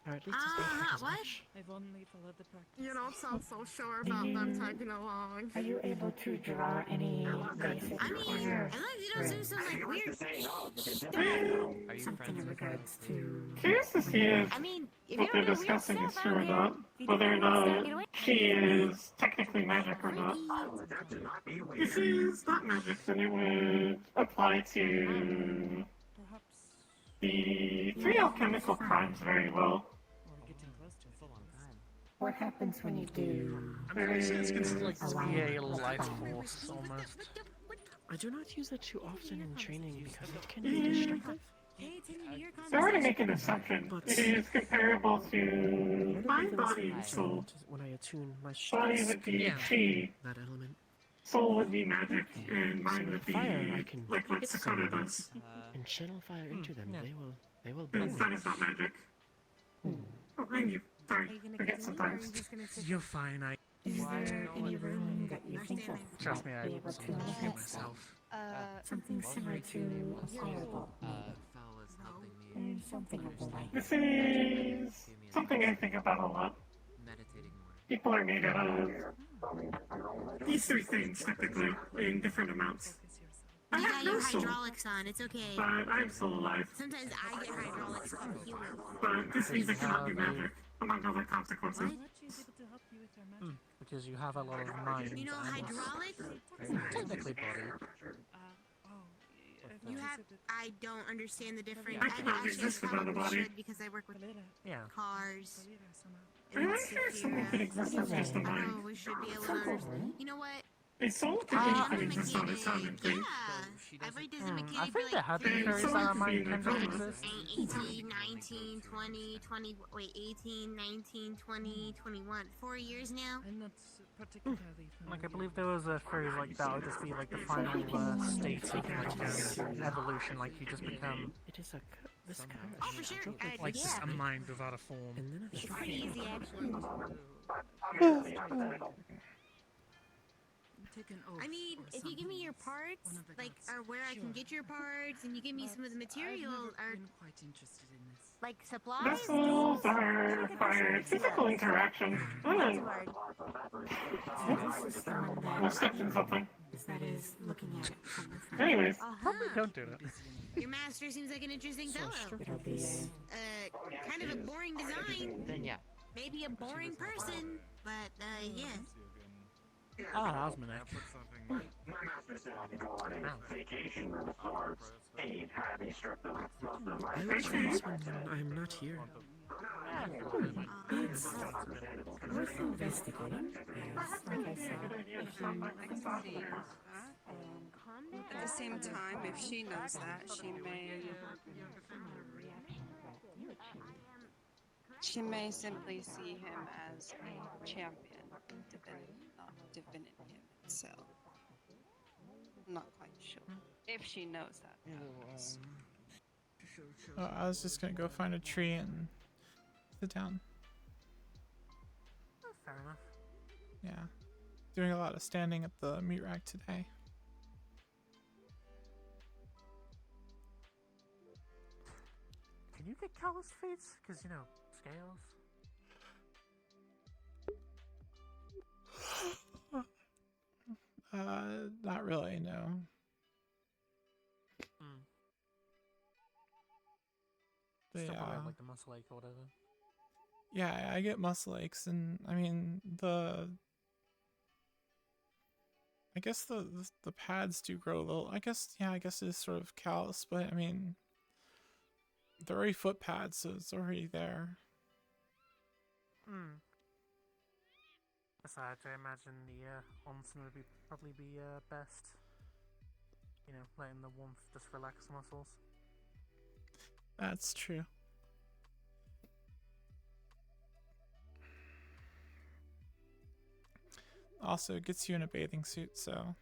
Or at least it's not hurt as much. I've only followed the practice. You don't sound so sure about them tagging along. Are you able to draw any basic I mean, as long as you don't do some like weird Are you something friends in with her? regards to... Curious to see if I mean, if what you they're don't do weird discussing is stuff, true I or don't care. not, whether or not she is technically magic or not. This is not magic, then it would apply to the three alchemical crimes very well. We're getting close to it. What happens when you do... I'm pretty sure it's considered like a life force almost. I do not use it too often in training because it can be destructive. So we're to make an assumption. It is comparable to mind, body, and soul. When I attune my Body would be chi, that element. soul would be magic, and mind would be Fire, I can like what hit Sakura someone does. and channel fire into them. They will But burn. that is not magic. Oh, thank you. Sorry, forget sometimes. You're fine, Is there any room that you think of Trust me, I be able was to able to heal enhance myself. something similar to a fireball? Fowl is helping me Or something of the like. This is something I think about a lot. meditating more. People are made out of these three things, typically, in different amounts. I You have got no your soul, hydraulics on. It's okay. but I'm still alive. Sometimes I get hydraulics from healing. But this means I cannot do magic, among other consequences. What? She's able to help you with your magic. Because you have a lot of mind. You know hydraulics? Technically body. You have. I don't understand the difference. I cannot exist without a probably body. should because I work with Yeah. cars. I'm not sure if someone could exist as just a mind. Oh, we should be able to understand. You know what? A soul could exist on its own, I think. Yeah. I read this in I mechanic think there have been And theories soul that our could be mind an can example. exist. 18, 19, 20, 20, wait, 18, 19, 20, 21. 4 years now? I'm not particularly Like, I believe there was a theory like that would just be like the final state of like evolution, like you just become It is a this car. Oh, for sure. Like just Yeah. a mind without a form. And then It's pretty easy, actually. take an oath. I mean, if you give me your parts, like, or where I can get your parts, and you give me some of the material, or I've been quite interested in this. like supplies. Vessels are required physical interaction. We'll step in something. That is looking at it from the front. Anyways, probably don't do that. Your master seems like an interesting fellow. It'll be Kind of a boring design. Then yeah. Maybe a boring person, but yeah. Ah, that was my neck. My master said I could go on a vacation with the stars. He'd have me stripped of most of my I will choose when I'm not here. It's worth investigating, as, like I said, if you think about it, At the same time, if she knows that, she may simply see him as a champion, not divinity in itself. I'm not quite sure if she knows that. Oh, I was just gonna go find a tree and sit down. Fair enough. Yeah. Doing a lot of standing at the meat rack today. Can you get callous feet? Because, you know, scales. Not really, no. But Still probably yeah. have, like, the muscle ache or whatever. Yeah, I get muscle aches, and I mean I guess the pads do grow a little. I guess it is sort of callous, but I mean they're already foot pads, so it's already there. Besides, I imagine the onsen would probably be best. You know, letting the warmth just relax the muscles. That's true. Also, it gets you in a bathing suit, so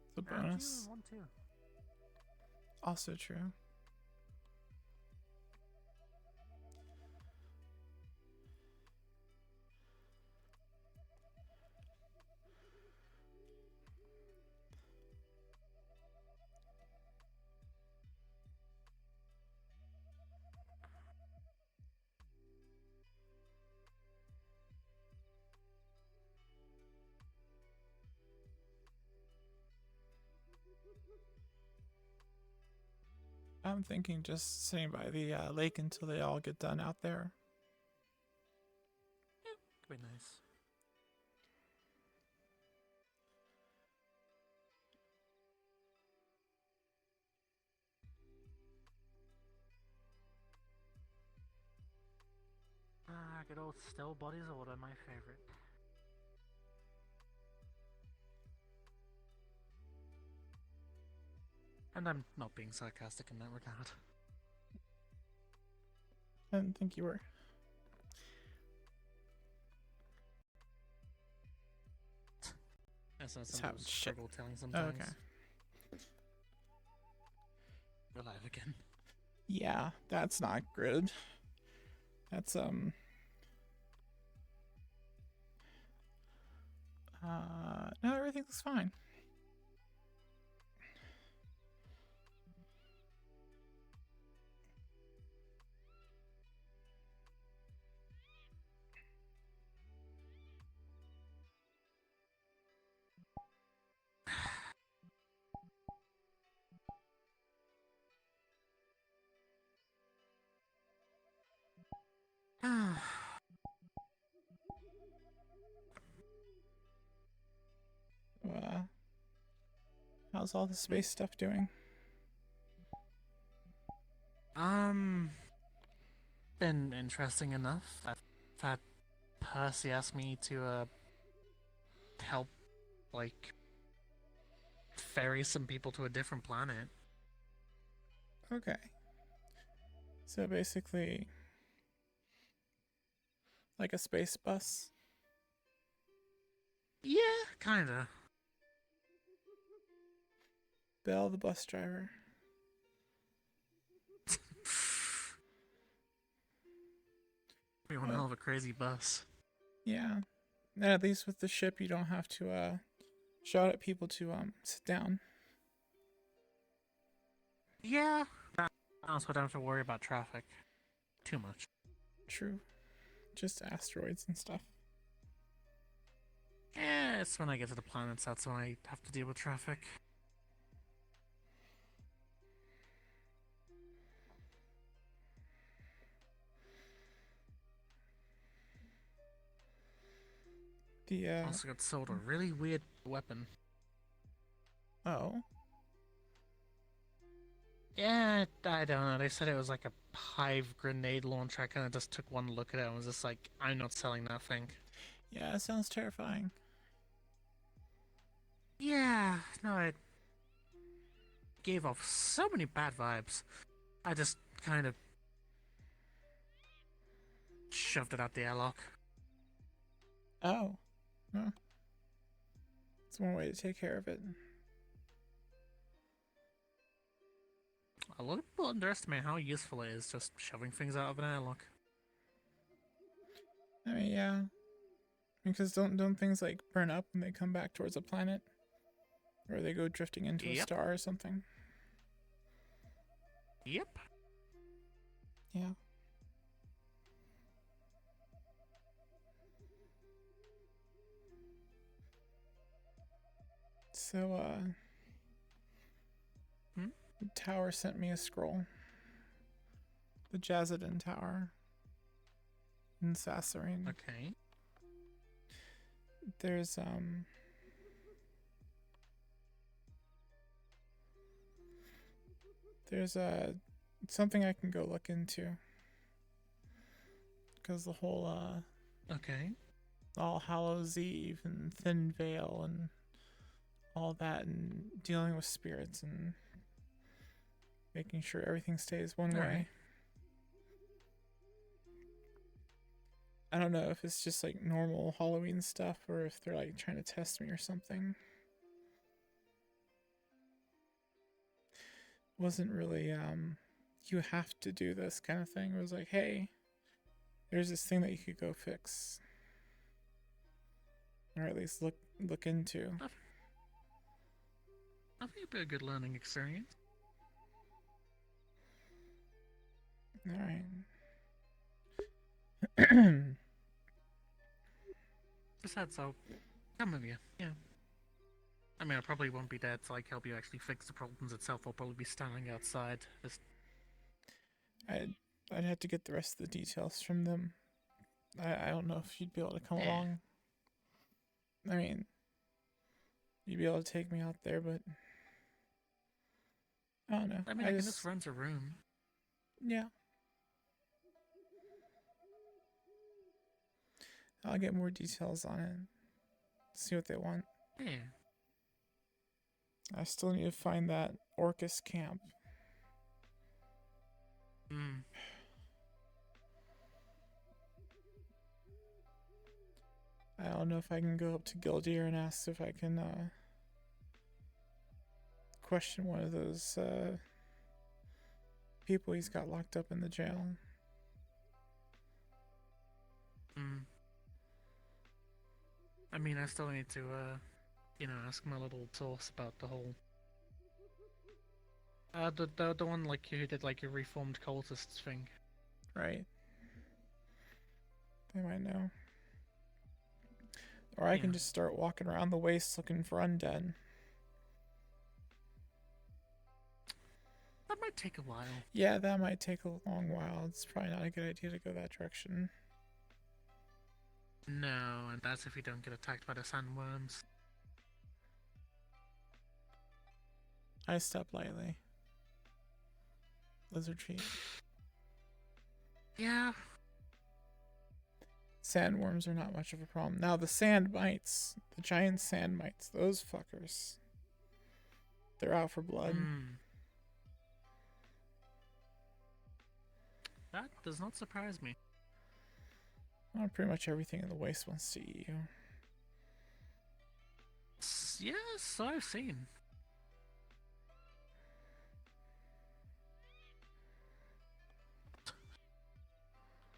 it's a bonus. You want to. Also true. I'm thinking just sitting by the lake until they all get done out there. Could be nice. Good old still bodies order, my favorite. And I'm not being sarcastic in that regard. I didn't think you were. That's not something I struggle telling sometimes. Oh, okay. We're live again. Yeah, that's not good. That's no, everything's fine. How's all the space stuff doing? Been interesting enough. I've had Percy ask me to help, like, ferry some people to a different planet. Okay. So basically, like a space bus? Yeah, kinda. Bill, the bus driver. We want a hell of a crazy bus. Yeah. And at least with the ship, you don't have to shout at people to sit down. Yeah. So I don't have to worry about traffic too much. True. Just asteroids and stuff. Yeah, it's when I get to the planets that's when I have to deal with traffic. Also got sold a really weird weapon. Oh. Yeah, I don't know. They said it was like a hive grenade launcher, I kind of just took one look at it and was just like, I'm not selling that thing. Yeah, it sounds terrifying. Yeah, no, it gave off so many bad vibes. I just kind of shoved it out the airlock. Oh. Huh. It's one way to take care of it. A lot of people underestimate how useful it is just shoving things out of an airlock. I mean, yeah. Because don't things like burn up when they come back towards a planet? Or they go drifting into a star or something? Yep. Yeah. So, the tower sent me a scroll. The Jazadin Tower in Sasserine. Okay. There's, something I can go look into. Because the whole, okay. All Hallows Eve and Thin Veil and all that, and dealing with spirits and making sure everything stays one way. Right. I don't know if it's just like normal Halloween stuff or if they're like trying to test me or something. Wasn't really you have to do this kind of thing. It was like, hey, there's this thing that you could go fix. Or at least look into. I think it'd be a good learning experience. Alright. Besides, I'll come with you. Yeah. I mean, I probably won't be there to like help you actually fix the problems itself. I'll probably be standing outside. Just... I'd have to get the rest of the details from them. I don't know if you'd be able to come along. I mean, you'd be able to take me out there, but I don't know. I mean, I can just rent a room. Yeah. I'll get more details on it. See what they want. Yeah. I still need to find that Orcus camp. I don't know if I can go up to Gildir and ask if I can question one of those people he's got locked up in the jail. I mean, I still need to, ask my little source about the whole... the one, like, who did, like, a reformed cultists thing. Right. They might know. Or I can just start walking around the waste looking for undead. That might take a while. Yeah, that might take a long while. It's probably not a good idea to go that direction. No, and that's if you don't get attacked by the sandworms. I step lightly. Lizard feet. Yeah. Sandworms are not much of a problem. Now the sand mites, the giant sand mites, those fuckers. They're out for blood. That does not surprise me. Well, pretty much everything in the waste wants to eat you. Yes, I've seen.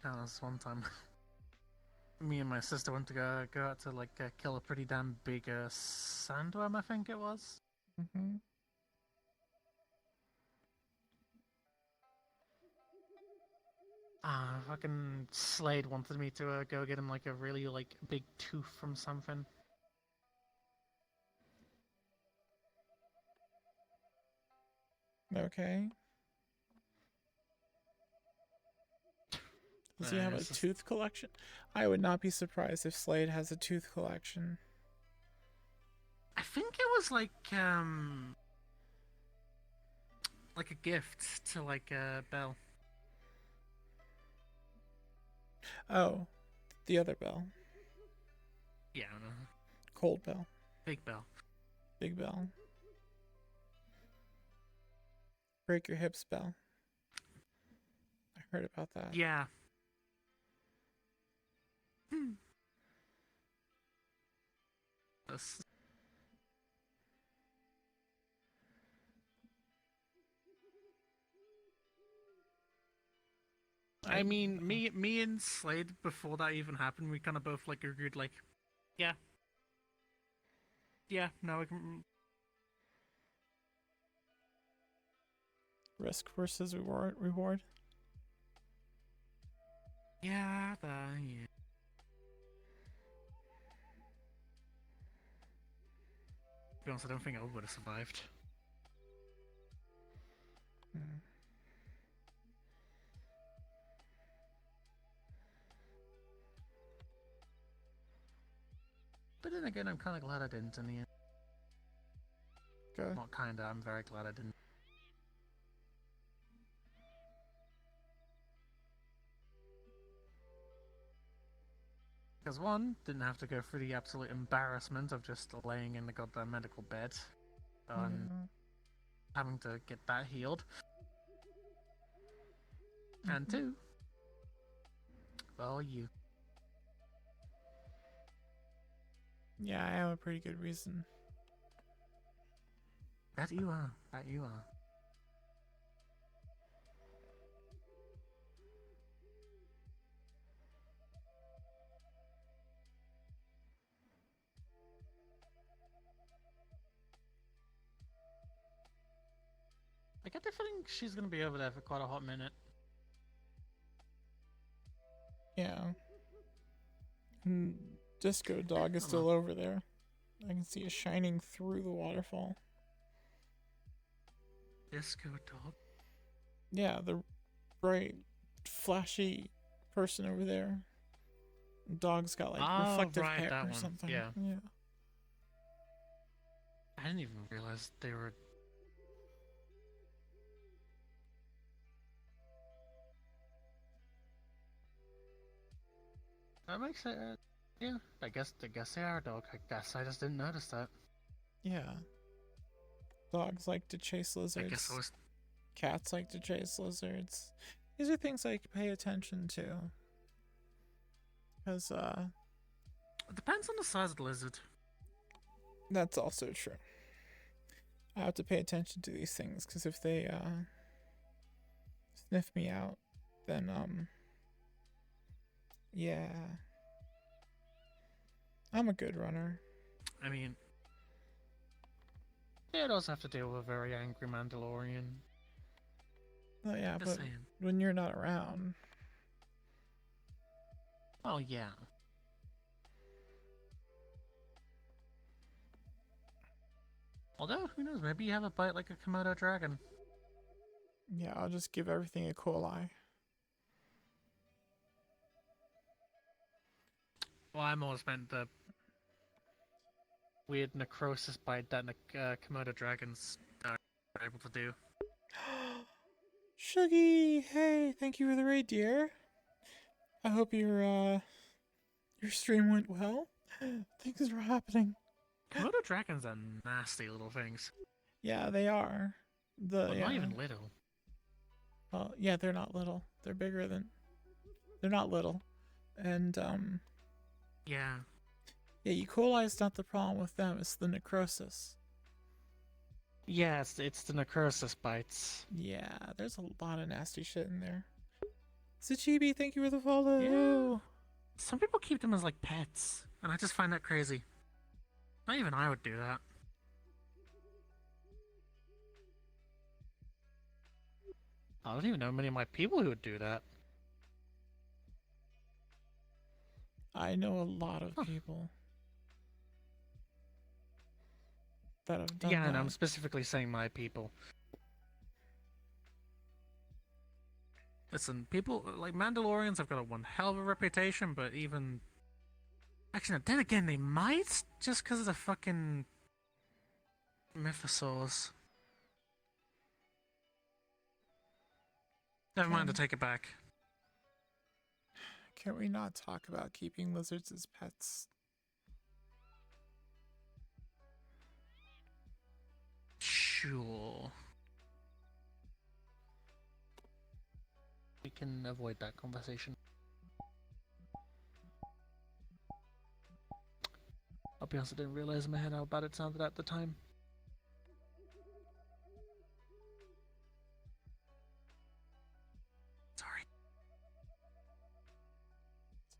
That was one time. Me and my sister went to go out to like kill a pretty damn big sandworm, I think it was. Fucking Slade wanted me to go get him like a really like big tooth from something. Okay. Does he have a tooth collection? I would not be surprised if Slade has a tooth collection. I think it was like a gift to like Belle. Oh, the other bell. Yeah, no. Cold bell. Big bell. Big bell. Break your hips bell. I heard about that. Yeah. That's... I mean, me and Slade, before that even happened, we kind of both like agreed, like, yeah, no, we can. Risk versus reward. Yeah, yeah. To be honest, I don't think I would have survived. But then again, I'm kind of glad I didn't in the end. Good. Not kinda, I'm very glad I didn't. Because one, didn't have to go through the absolute embarrassment of just laying in the goddamn medical bed and having to get that healed. And two, well, you. Yeah, I have a pretty good reason. That you are. That you are. I get the feeling she's gonna be over there for quite a hot minute. Yeah. And Disco Dog is still over there. I can see it shining through the waterfall. Disco Dog? Yeah, the bright, flashy person over there. Dog's got like reflective hair or something. Yeah. Yeah. I didn't even realize they were. That makes it. Yeah, I guess they are a dog. I guess I just didn't notice that. Yeah. Dogs like to chase lizards. I guess I was. Cats like to chase lizards. These are things I pay attention to. Because, It depends on the size of the lizard. That's also true. I have to pay attention to these things, because if they, sniff me out, then, yeah. I'm a good runner. I mean, it does have to deal with a very angry Mandalorian. Oh yeah, Just but saying. when you're not around. Oh yeah. Although, who knows, maybe you have a bite like a Komodo dragon. Yeah, I'll just give everything a cool eye. Well, I'm always meant the weird necrosis bite that Komodo dragons are able to do. Shuggy, hey, thank you for the raid, dear. I hope your stream went well. Things are happening. Komodo dragons are nasty little things. Yeah, they are. Well, not even little. Well, yeah, they're not little. They're bigger than. They're not little, and Yeah. Yeah, E. coli is not the problem with them. It's the necrosis. Yeah, it's the necrosis bites. Yeah, there's a lot of nasty shit in there. Sachibi, thank you for the follow. Yeah. Some people keep them as like pets, and I just find that crazy. Not even I would do that. I don't even know many of my people who would do that. I know a lot of people that have done Yeah, that. and I'm specifically saying my people. Listen, people like Mandalorians have got one hell of a reputation, but even actually, no, then again, they might just because of the fucking mythosaurs. Never mind, I take it back. Can we not talk about keeping lizards as pets? Sure. We can avoid that conversation. I'll be honest, I didn't realize in my head how bad it sounded at the time. Sorry.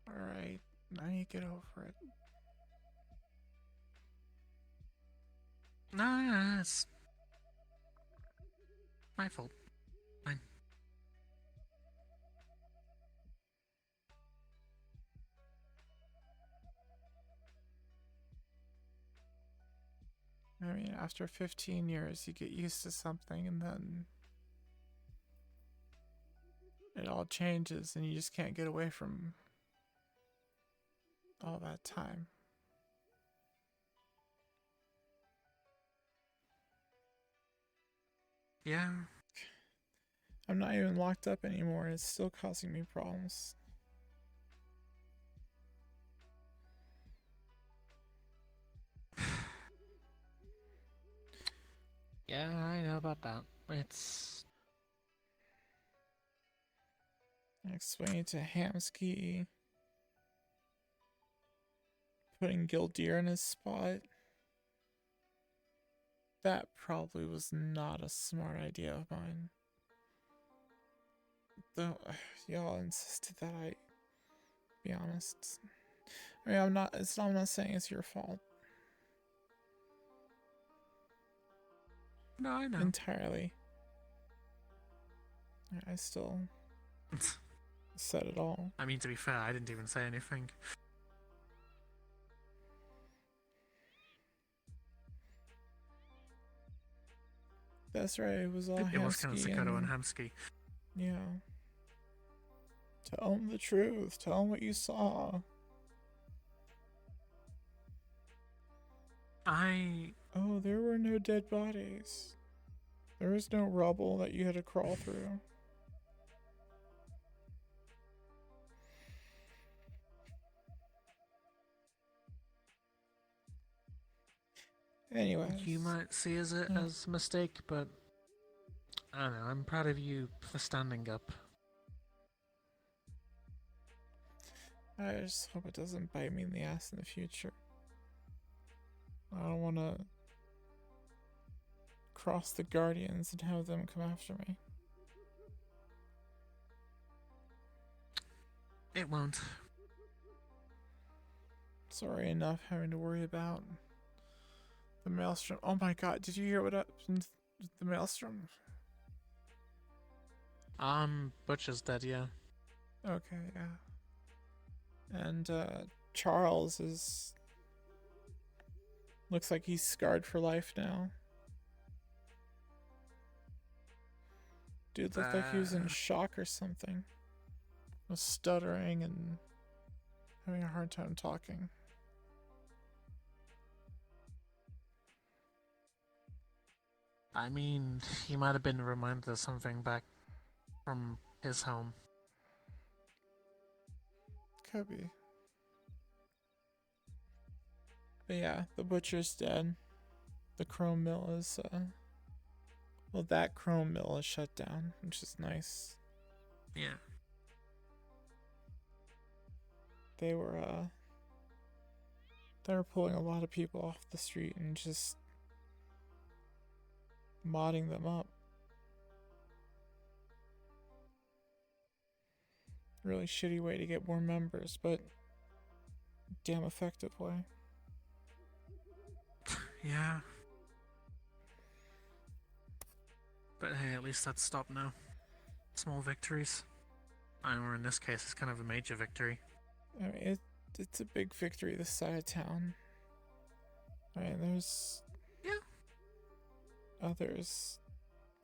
It's alright. Now you get over it. Nah, it's my fault. Fine. I mean, after 15 years, you get used to something and then it all changes and you just can't get away from all that time. Yeah. I'm not even locked up anymore and it's still causing me problems. Yeah, I know about that. It's... I explained to Hamsky. Putting Gildeer in his spot. That probably was not a smart idea of mine. Though y'all insisted that I be honest. I mean, I'm not saying it's your fault. No, I know. Entirely. I still said it all. I mean, to be fair, I didn't even say anything. That's right, it was all Hamsky. It was kind of Sakoto and Hamsky. Yeah. Tell him the truth. Tell him what you saw. Oh, there were no dead bodies. There was no rubble that you had to crawl through. Anyway. You might see it as a mistake, but I don't know, I'm proud of you for standing up. I just hope it doesn't bite me in the ass in the future. I don't want to cross the Guardians and have them come after me. It won't. Sorry enough having to worry about the Maelstrom. Oh my god, did you hear what happened with the Maelstrom? Butcher's dead, yeah. Okay, yeah. And, Charles is... looks like he's scarred for life now. Dude looked like he was in shock or something. Was stuttering and having a hard time talking. I mean, he might have been reminded of something back from his home. Could be. But yeah, the butcher's dead. The chrome mill is, well, that chrome mill is shut down, which is nice. Yeah. They were pulling a lot of people off the street and just modding them up. Really shitty way to get more members, but damn effective way. Yeah. But hey, at least that's stopped now. Small victories. Or in this case, it's kind of a major victory. I mean, it's a big victory this side of town. I mean, there's... Yeah. Others.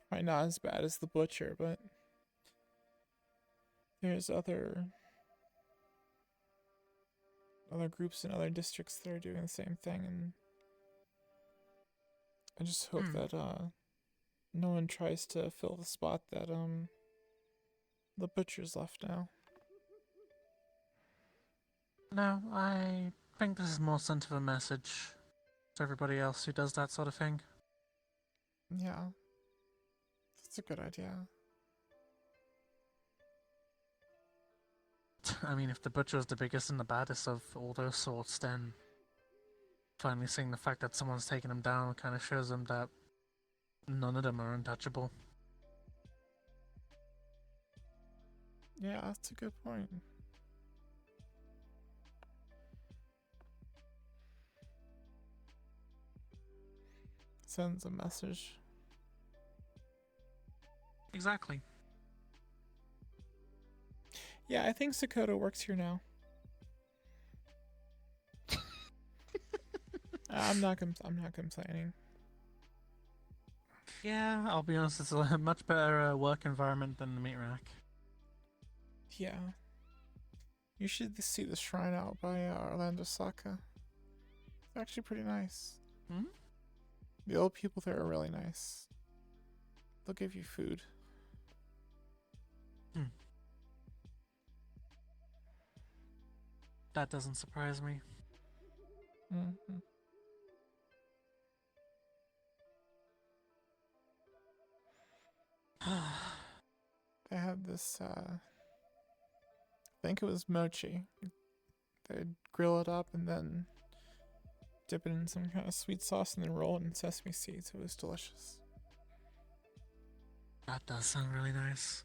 Probably not as bad as the butcher, but... there's other groups in other districts that are doing the same thing, and... I just hope that, no one tries to fill the spot that, the butcher's left now. No, I think this is more sent of a message to everybody else who does that sort of thing. Yeah. That's a good idea. I mean, if the butcher is the biggest and the baddest of all those sorts, then finally seeing the fact that someone's taken him down kind of shows them that none of them are untouchable. Yeah, that's a good point. Sends a message. Exactly. Yeah, I think Sakota works here now. I'm not complaining. Yeah, I'll be honest, it's a much better work environment than the meat rack. Yeah. You should see the shrine out by Orlando Saka. It's actually pretty nice. Hmm? The old people there are really nice. They'll give you food. That doesn't surprise me. Mm-hmm. They had this, I think it was mochi. They'd grill it up and then dip it in some kind of sweet sauce and then roll it in sesame seeds. It was delicious. That does sound really nice.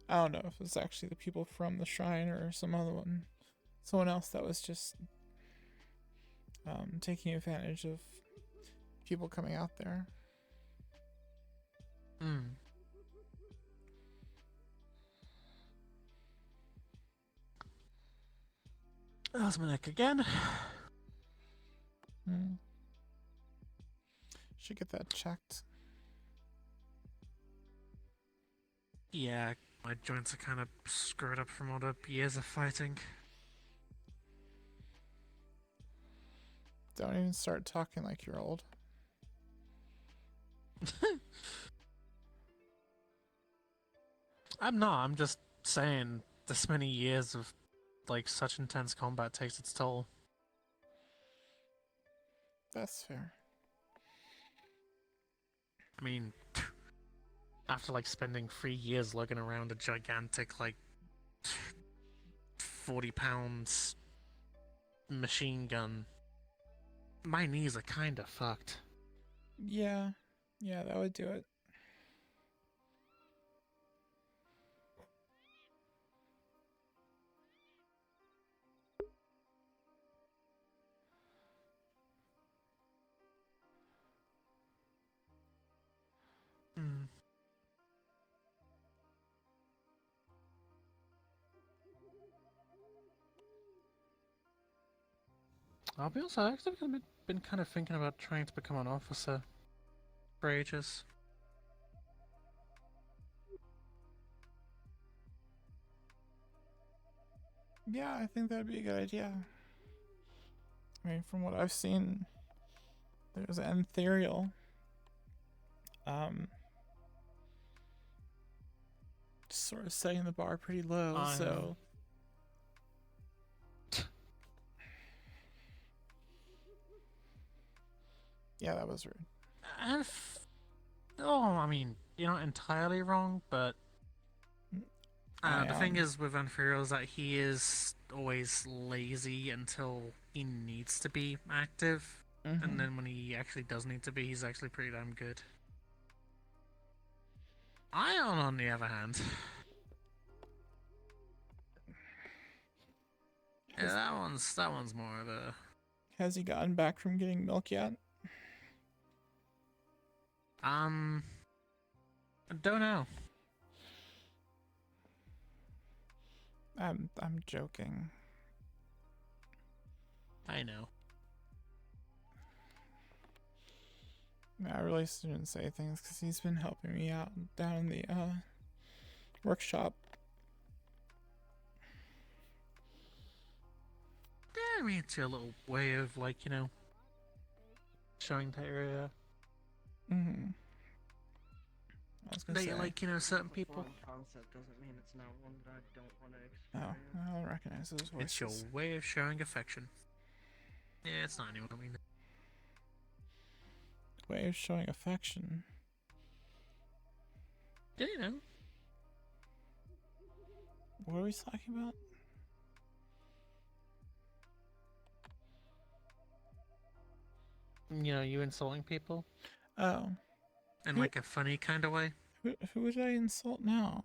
I don't know if it was actually the people from the shrine or someone else that was just taking advantage of people coming out there. That's my neck again. Should get that checked. Yeah, my joints are kind of screwed up from all the years of fighting. Don't even start talking like you're old. I'm not, I'm just saying this many years of like such intense combat takes its toll. That's fair. I mean, after like spending 3 years lugging around a gigantic like 40 pounds machine gun, my knees are kinda fucked. Yeah, that would do it. I'll be honest, I've actually been kind of thinking about trying to become an officer for ages. Yeah, I think that'd be a good idea. I mean, from what I've seen, there's an ethereal. Sort of setting the bar pretty low, so. Yeah, that was rude. I mean, you're not entirely wrong, but the thing is with Unfurial is that he is always lazy until he needs to be active, and then when he actually does need to be, he's actually pretty damn good. Ion, on the other hand, yeah, that one's more of a. Has he gotten back from getting milk yet? I don't know. I'm joking. I know. I really shouldn't say things because he's been helping me out down in the workshop. Yeah, I mean, it's a little way of, like, you know, showing the area. I was gonna That say. you like, certain people. Concept doesn't mean it's not one that I don't want to Oh, experience. I don't recognize those voices. It's your way of showing affection. Yeah, it's not anyone I mean. Way of showing affection. Yeah, you know. What are we talking about? You insulting people. Oh. In like a funny kind of way. Who would I insult now?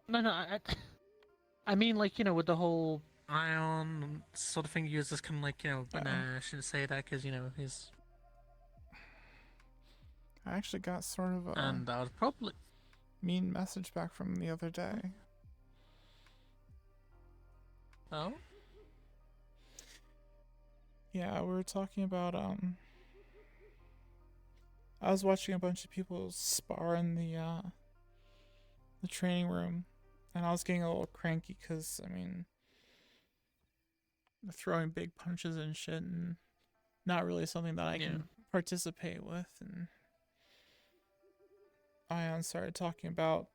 No, I mean, like, with the whole Ion sort of thing, you was just kind of like, but nah, I shouldn't say that because, he's... I actually got sort of a And I was probably... mean message back from the other day. Oh? Yeah, we were talking about, I was watching a bunch of people spar in the training room, and I was getting a little cranky because, I mean, throwing big punches and shit, and not really something that I can participate with, and Ion started talking about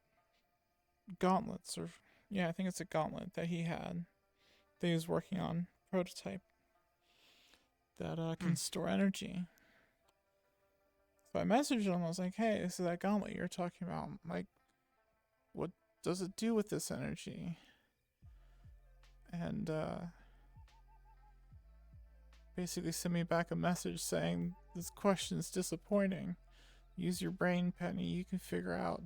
gauntlets, or, yeah, I think it's a gauntlet that he had, that he was working on, prototype, that can store energy. So I messaged him, I was like, hey, this is that gauntlet you're talking about. Like, what does it do with this energy? And basically sent me back a message saying, this question is disappointing. Use your brain, Penny. You can figure out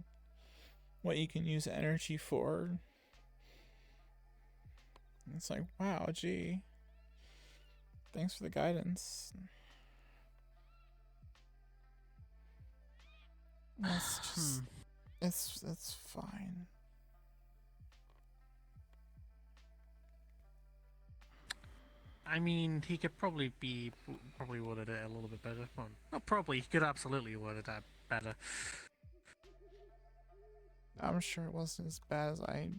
what you can use energy for. And it's like, wow, gee. Thanks for the guidance. It's just, it's fine. I mean, he could probably worded it a little bit better. Well, not probably, he could absolutely worded that better. I'm sure it wasn't as bad as I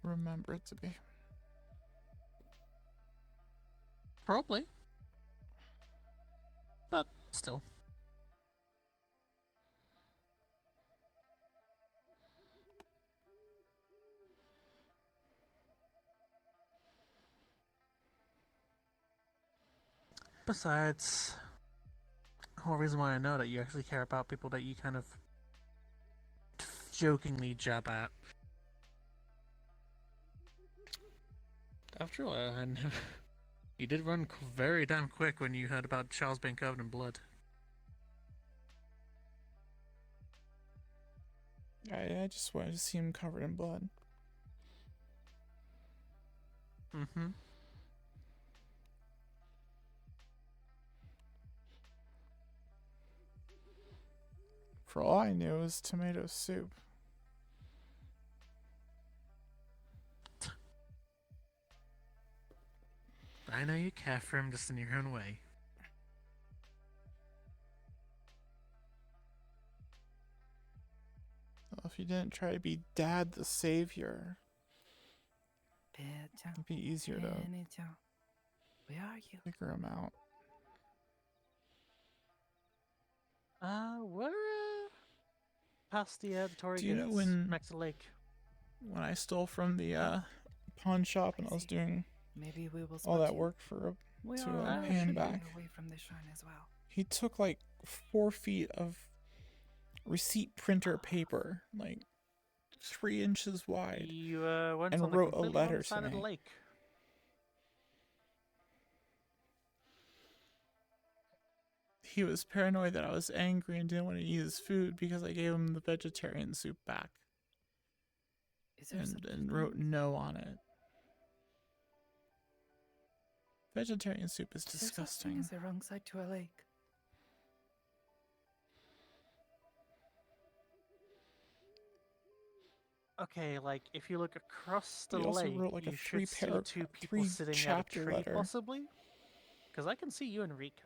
remember it to be. Probably. But still. Besides, the whole reason why I know that you actually care about people that you kind of jokingly jab at. After all, you did run very damn quick when you heard about Charles being covered in blood. I just wanted to see him covered in blood. Mm-hmm. For all I knew, it was tomato soup. I know you care for him just in your own way. Well, if you didn't try to be Dad the Savior, it'd be easier to where are you? figure him out. We're past the Tory Do you know gates, when next to Lake. When I stole from the pawn shop and I was doing Maybe we will all that spot you. work for We to are pay him back, away from the shrine as well. he took like 4 feet of receipt printer paper, like 3 inches wide, You went and on the wrote a completely letter wrong to side of the me. lake. He was paranoid that I was angry and didn't want to eat his food because I gave him the vegetarian soup back. And wrote no on it. Vegetarian soup is disgusting. Is the wrong side to a lake? Okay, like if you look across the He also lake, wrote like a you should see 2 people sitting at a chapter tree, letter. possibly. Because I can see you and Rika.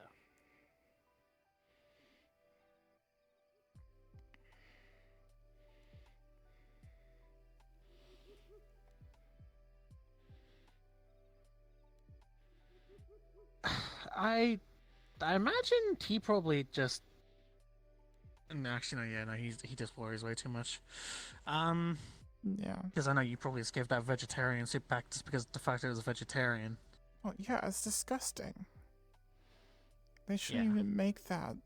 I imagine he probably just No, actually, no, yeah, no, he just worries way too much. Yeah. Because I know you probably just gave that vegetarian soup back just because of the fact that it was a vegetarian. Well, yeah, it's disgusting. They shouldn't even make that.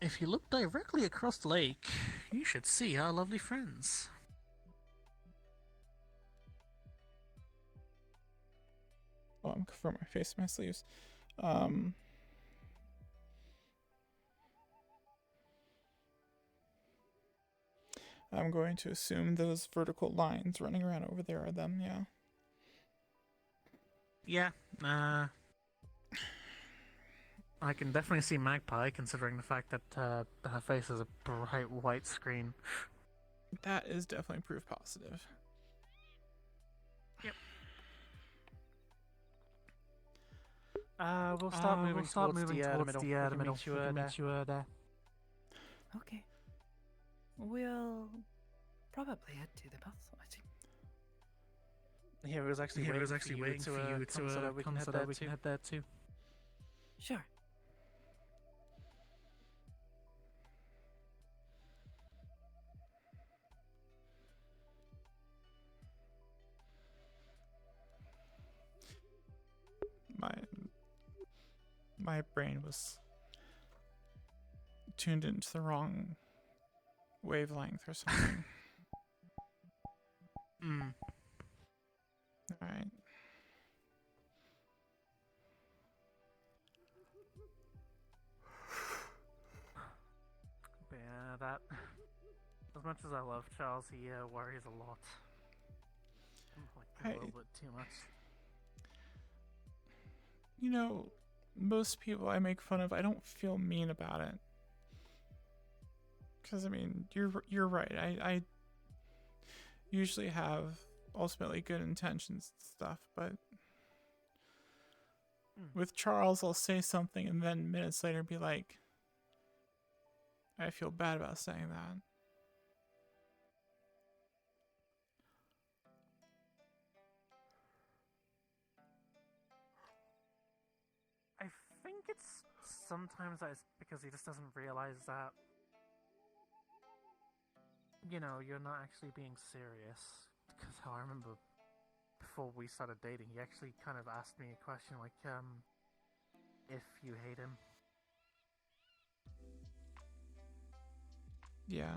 If you look directly across the lake, you should see our lovely friends. Well, I'm covering my face with my sleeves. I'm going to assume those vertical lines running around over there are them, yeah. Yeah, I can definitely see Magpie, considering the fact that her face is a bright white screen. That is definitely proof positive. Yep. We'll start moving towards the middle. We can meet you there. Okay. We'll probably head to the bus, I think. Yeah, it was actually waiting for you to come so that we can head there too. Sure. My brain was tuned into the wrong wavelength or something. Alright. But yeah, that... As much as I love Charles, he worries a lot. Like, a little bit too much. You know, most people I make fun of, I don't feel mean about it. Because, I mean, you're right. I usually have ultimately good intentions and stuff, but with Charles, I'll say something and then minutes later be like, I feel bad about saying that. I think it's sometimes that it's because he just doesn't realize that, you know, you're not actually being serious. Because how I remember before we started dating, he actually kind of asked me a question like, if you hate him. Yeah.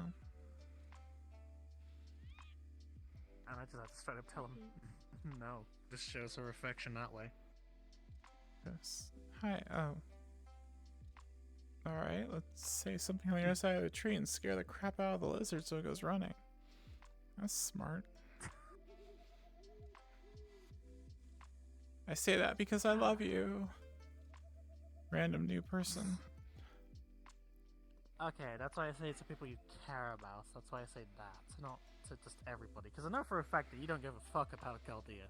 And I just had to straight up tell him, no. This shows her affection that way. Yes. Hi, oh. Alright, let's say something on the other side of the tree and scare the crap out of the lizard so it goes running. That's smart. I say that because I love you. Random new person. Okay, that's why I say it's the people you care about. That's why I say that, not to just everybody. Because I know for a fact that you don't give a fuck about Chaldea.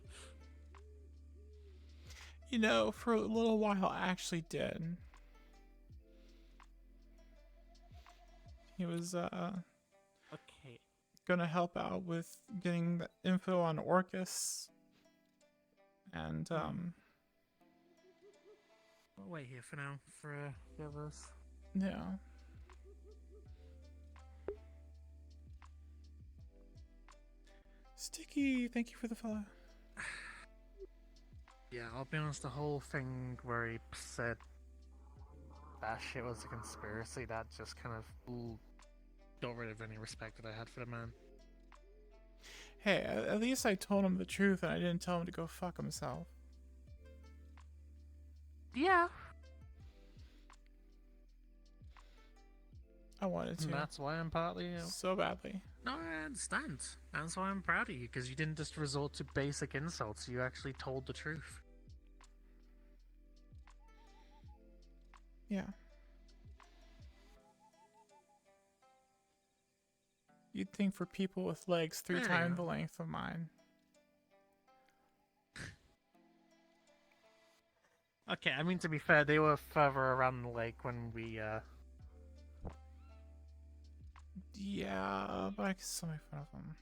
You know, for a little while I actually did. He was, okay. Gonna help out with getting the info on Orcus. And, We'll wait here for now, for the others. Yeah. Sticky, thank you for the follow. Yeah, I'll be honest, the whole thing where he said that shit was a conspiracy, that just kind of got rid of any respect that I had for the man. Hey, at least I told him the truth and I didn't tell him to go fuck himself. Yeah. I wanted to. And that's why I'm partly... So badly. No, I understand. That's why I'm proud of you, because you didn't just resort to basic insults, you actually told the truth. Yeah. You'd think for people with legs 3 times the length of mine. Okay, I mean, to be fair, they were further around the lake when we, Yeah, but I can still make fun of them.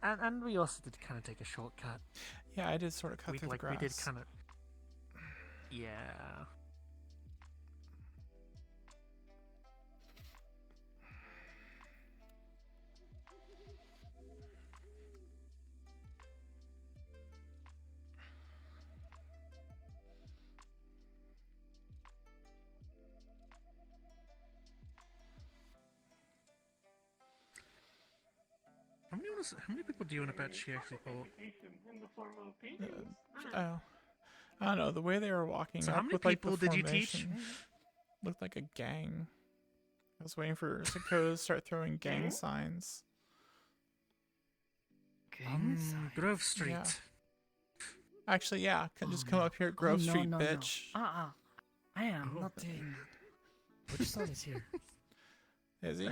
And we also did kind of take a shortcut. Yeah, I did sort of cut through the grass. We did kind of. Yeah. How many people do you want to bet she actually bought? Oh, I don't know. The way they were walking So up how many with like people the did you teach? formation looked like a gang. I was waiting for Dakota to start throwing gang signs. Grove Street. Yeah. Actually, yeah. Just come up here at Grove Street, bitch. I am not doing that. Which side is here? Is he?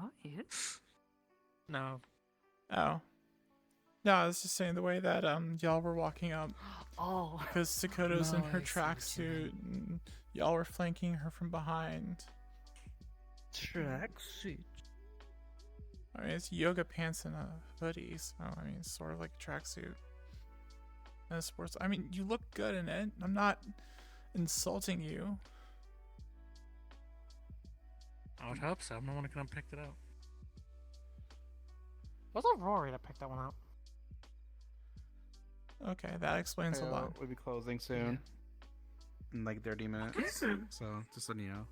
Oh, he is? No. Oh. No, I was just saying the way that y'all were walking up. Oh. Because Dakota's in No, her I see what you tracksuit, and y'all were flanking her from behind. Tracksuit. I mean, it's yoga pants and a hoodie, so I mean, it's sort of like a tracksuit. And a sports. I mean, you look good in it. I'm not insulting you. I would hope so. I'm the one who could have picked it out. Was it Rory that picked that one up? Okay, that explains a lot. We'll be closing soon. In like 30 minutes. So, just letting you know.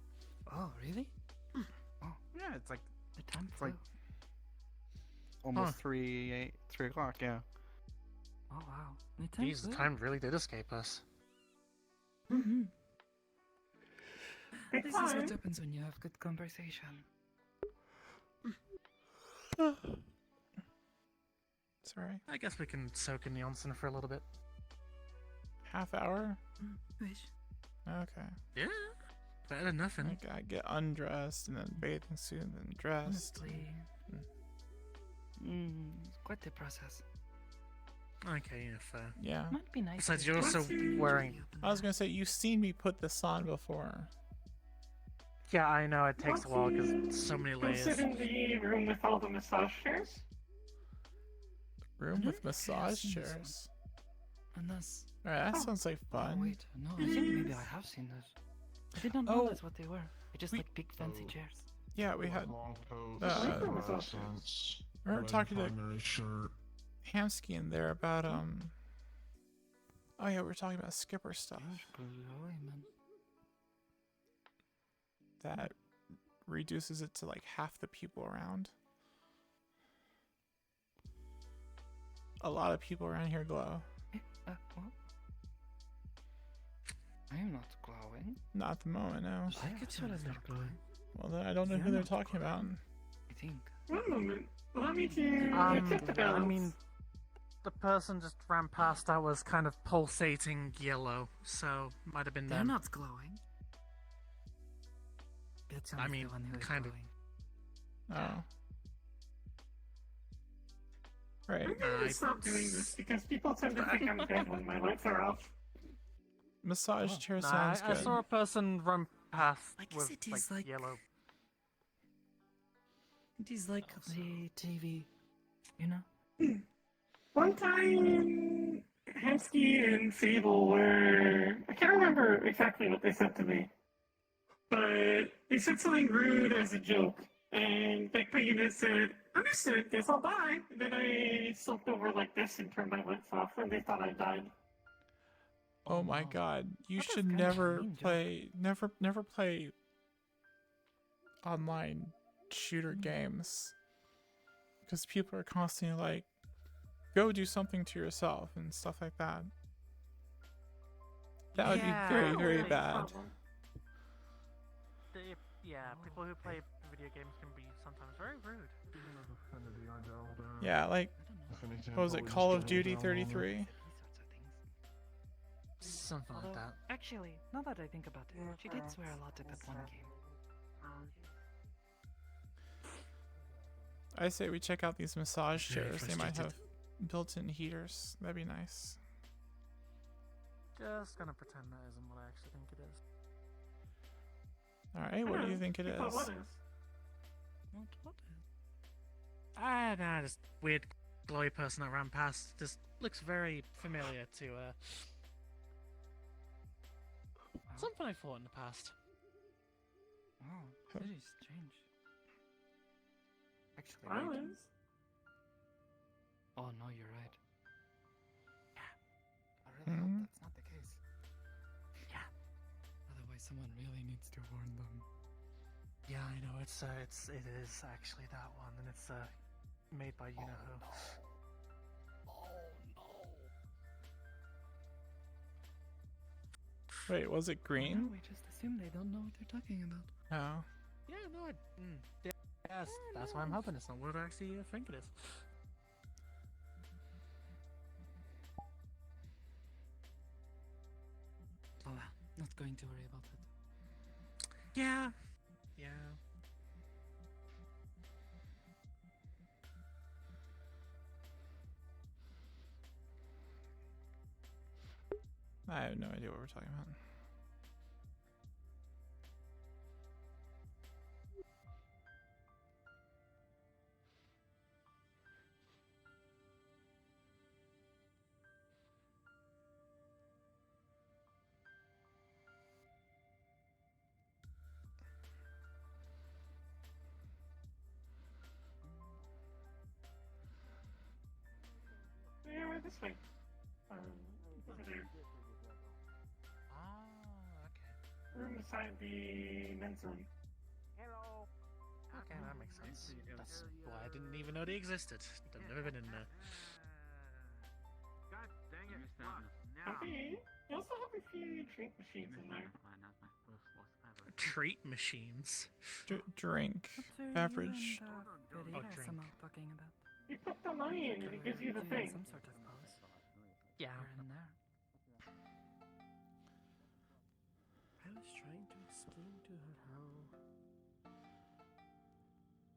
Oh, really? Oh, yeah, it's like The time it's flew. like almost 3 o'clock, yeah. Oh, wow. The time Jeez, the flew. time really did escape us. Mm-hmm. This is what happens when you have good conversation. Sorry. I guess we can soak in the onsen for a little bit. Half hour? Wish. Okay. Yeah. Better than nothing. Like, I get undressed and then bathing suit and then dressed. Honestly. Quite the process. Okay, yeah, fair. Yeah. Might be nice. Besides, if you're you also could wearing. I was gonna say, you've seen me put this on before. Yeah, I know it takes a while because so many layers. Sit in the room with all the massage chairs. Room with massage chairs. Unless. Alright, that sounds like fun. Oh, wait, no, I think maybe I have seen those. I did not know that's what they were. They're just like big fancy chairs. Yeah, we had. Long pose. We were talking to primary shirt. Hamsky in there about Oh yeah, we were talking about Skipper stuff. That reduces it to like half the people around. A lot of people around here glow. What? I am not glowing. Not at the moment, no. I could tell they're glowing. Well, then I don't know who they're talking about. I think. One moment. Let me check the I balance. mean, the person just ran past that was kind of pulsating yellow, so might have been They're them. not glowing. That's I mean, the one who is kind of. glowing. Oh. Right. I'm gonna stop doing this because people tend to think I'm dead when my lights are off. Massage chair Nah, sounds I good. saw a person run past I guess with it is like- yellow. It is like the TV, you know? One time, Hamsky and Fable were. I can't remember exactly what they said to me. But they said something rude as a joke. And Big Piggy said, "Understood, guess I'll die." And then I slumped over like this and turned my lights off, and they thought I died. Oh my god. You That is should kind of a never mean joke. play never play online shooter games. Because people are constantly like, go do something to yourself and stuff like that. That would be very, very bad. Yeah, people who play video games can be sometimes very rude. Yeah, like, what was it, Call of Duty 33? Something like Although, that. actually, now that I think about it, she did swear a lot at that one game. I say we check out these massage Very chairs. They might frustrated. have built-in heaters. That'd be nice. Just gonna pretend that isn't what I actually think it is. Alright, what do you think it is? What is? Ah, nah, just weird glowy person that ran past. This looks very familiar to something I fought in the past. Oh, very strange. Actually, Violence? Oh no, you're right. Yeah. I really hope that's not the case. Yeah. Otherwise, someone really needs to warn them. Yeah, I know. It is actually that one, and it's made by you know who. Wait, was it green? No, we just assume they don't know what they're talking about. Oh. Yeah, no, yes, that's why I'm hoping it's not what I actually think it is. Oh well, not going to worry about it. Yeah. I have no idea what we're talking about. Yeah, we're this way. Over there. Ah, okay. Room beside the men's room. Hello. Okay, that makes sense. That's why I didn't even know they existed. I've never been in there. God dang it! Okay. You also have a few drink machines in there. Treat machines. Drink. Beverage. Drink. Talking about. You put the money in and it gives you the thing. Some sort of pose. Yeah. We're in there. I was trying to explain to her how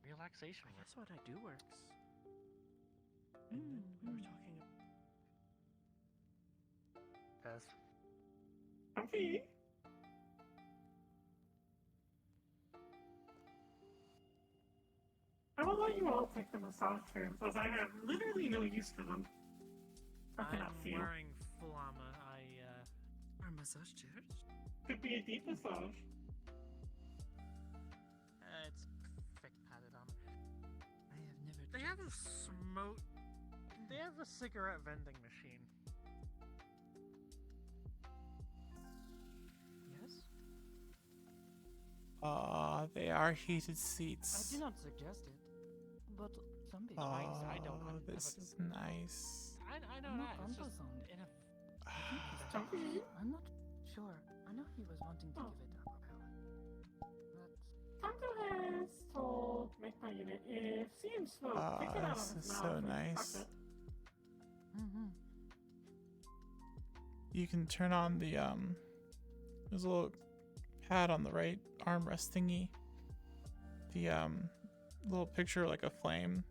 Relaxation. that's what I do works. And then we were talking Yes. Okay. I will let you all take the massage terms, as I have literally no use for them. I cannot I'm feel. wearing full armor. Our massage chairs? Could be a deep massage. It's thick padded armor. I have never. They have a smoke. They have a cigarette vending machine. Yes? They are heated I seats. do not suggest it. But some people. I don't. Oh, this is nice. I know I'm that. not It's just zoned in a. I'm not sure. I know he was wanting to give it a propel. Tonto has told Make My Unit if seeing smoke, take it out of This his is mouth so and nice. suck it. You can turn on the there's a little pad on the right armrest thingy. The little picture like a flame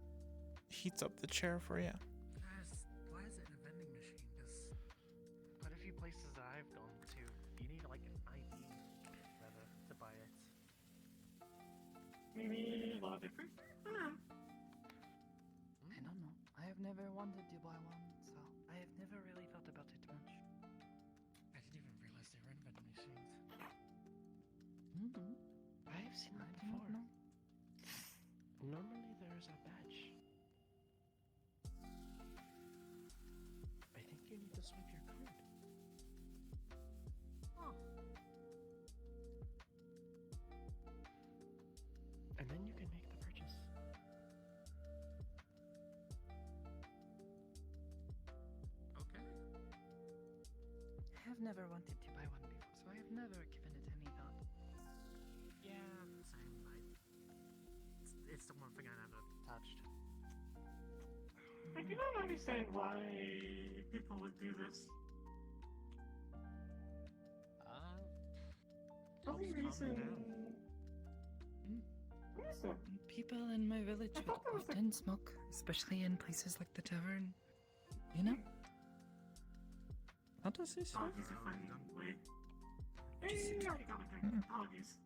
heats up the chair for you. Guys, why is it a vending machine? Because quite a few places that I've gone to, you need like an ID rather to buy it. Maybe a lot different. I don't know. I don't know. I have never wanted to buy one, so I have never really thought about it much. I didn't even realize they were in vending machines. I have seen that I don't before. know. Normally there's a badge. I think you need to swipe your card. And then you can make the purchase. Okay. I have never wanted to buy one before, so I have never given it any thought. Yeah, same. It's the one thing I never touched. I do not understand why people would do this. Only reason. What is it? People in my village I would thought there was often smoke, especially in places like the tavern. You know? What does this? Apologies if I'm late. Hey, I already got my drink. Apologies.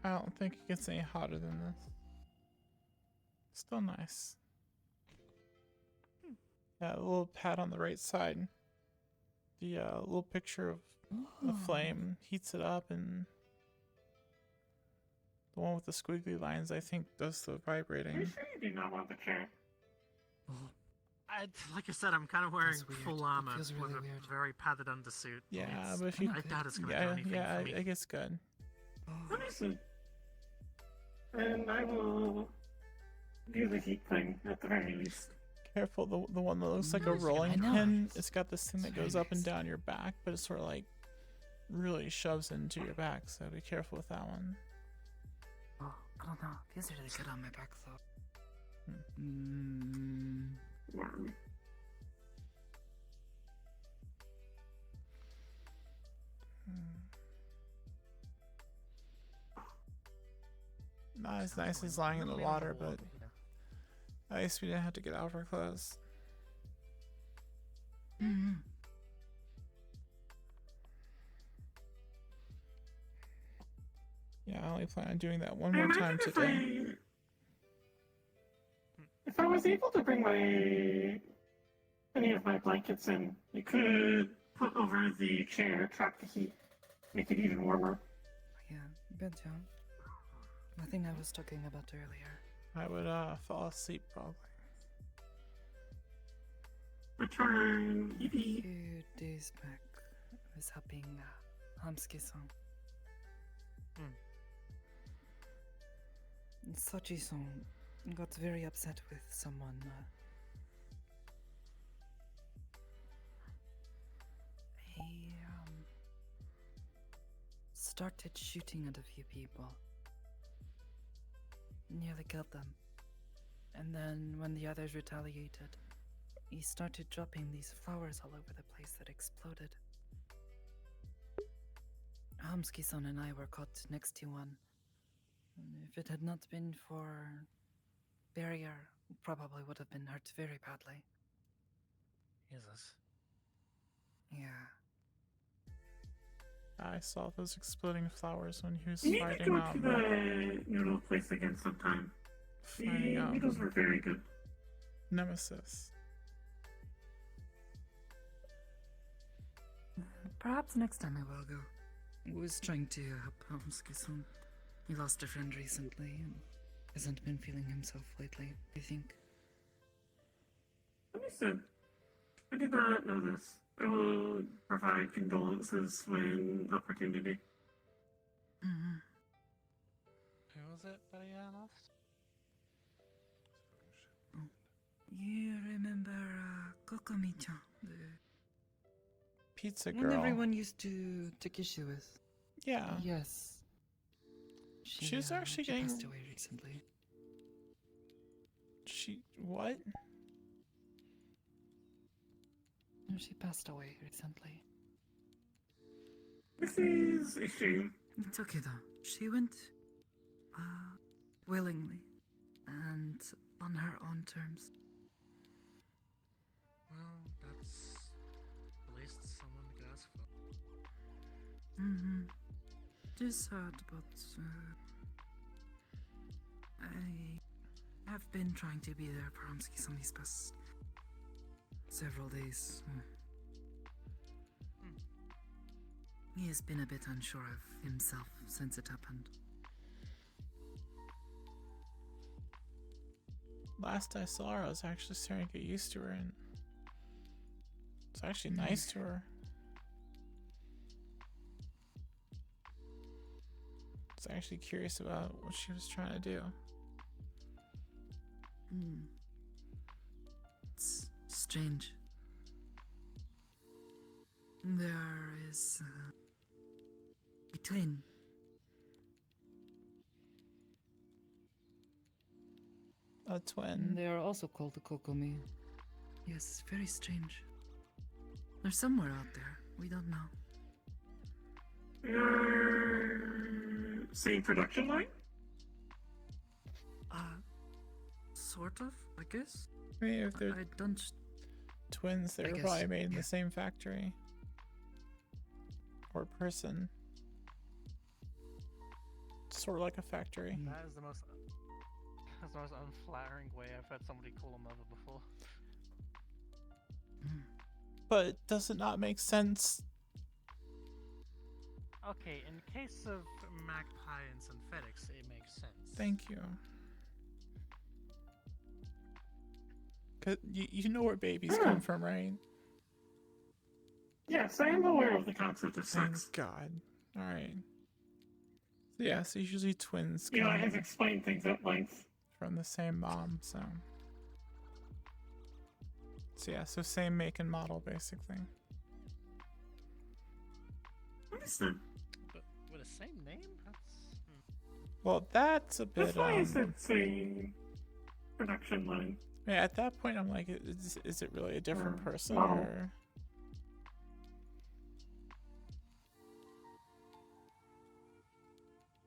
I don't think it gets any hotter than this. Still nice. Yeah, a little pad on the right side. The little picture of the flame heats it up, and the one with the squiggly lines, I think, does the vibrating. Are you sure you do not want the chair? Like I said, I'm kind of wearing That's weird. full That armor feels with really a weird. very padded undersuit. Yeah, but if you, I doubt it's gonna do anything for me. I guess good. Honestly. And I will do the heat thing at the very least. Careful, the one that looks like a rolling pin. It's got this thing that goes up and down your back, but it sort of like really shoves into your back. So be careful with that one. Oh, I don't know. Feels really good on my back though. Not as nice as lying in the water, but at least we didn't have to get out of our clothes. Yeah, I only plan on doing that one more time today. If I was able to bring any of my blankets in, you could put over the chair, trap the heat, make it even warmer. Yeah, bedtime. Nothing I was talking about earlier. I would fall asleep probably. Return, A few days back, I was helping Hamsuki-san. Sachi-san got very upset with someone. He started shooting at a few people. Nearly killed them. And then when the others retaliated, he started dropping these flowers all over the place that exploded. Hamsuki-san and I were caught next to one. If it had not been for barrier, probably would have been hurt very badly. Jesus. Yeah. I saw those exploding flowers when he was You need to fighting go to the noodle place again sometime. The noodles were very good. Nemesis. Perhaps next time I will go. I was trying to help Hamsuki-san. He lost a friend recently and hasn't been feeling himself lately, I think. Understood. I did not know this. I will provide condolences when opportunity. Who was it that he lost? You remember Kokomi-chan, the Pizza one girl. everyone used to take issue with? Yeah. Yes. She was actually she getting. passed away recently. She what? No, she passed away recently. This is a shame. It's okay though. She went willingly and on her own terms. Well, that's at least someone could ask for. Just sad, but I have been trying to be there for Hamsuki-san these past several days. He has been a bit unsure of himself since it happened. Last I saw her, I was actually starting to get used to her, and it's actually nice to her. I was actually curious about what she was trying to do. It's strange. There is a twin. A twin. They are also called the Kokomi. Yes, very strange. They're somewhere out there. We don't know. Same production line? Sort of, I guess. I mean, if they're I don't. twins, they I were guess, probably made in yeah. the same factory. Or person. sort of like a factory. That is the most unflattering way I've had somebody call a mother before. But does it not make sense? Okay, in case of magpie and synthetics, it makes sense. Thank you. 'Cause you know where babies come from, right? Yes, I am aware of the concept of Thank sex. God. Alright. So yeah, so usually twins You know, I come have explained things at length. from the same mom, so. So yeah, so same make and model, basically. Understood. But with the same name? That's... Well, that's a bit, That's why I said same production line. Yeah, at that point, I'm like, is it really a different person, model. or?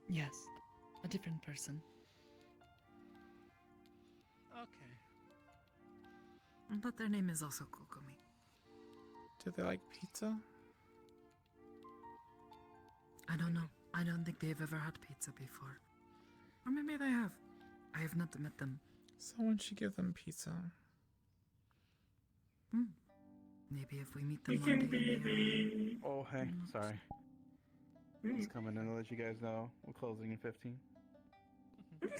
Yes, a different person. Okay. But their name is also Kokomi. Do they like pizza? I don't know. I don't think they've ever had pizza before. Or maybe they have. I have not met them. Someone should give them pizza. Maybe if we meet them You one can day. be the... Oh, hey, sorry. Just coming in to let you guys know we're closing in 15.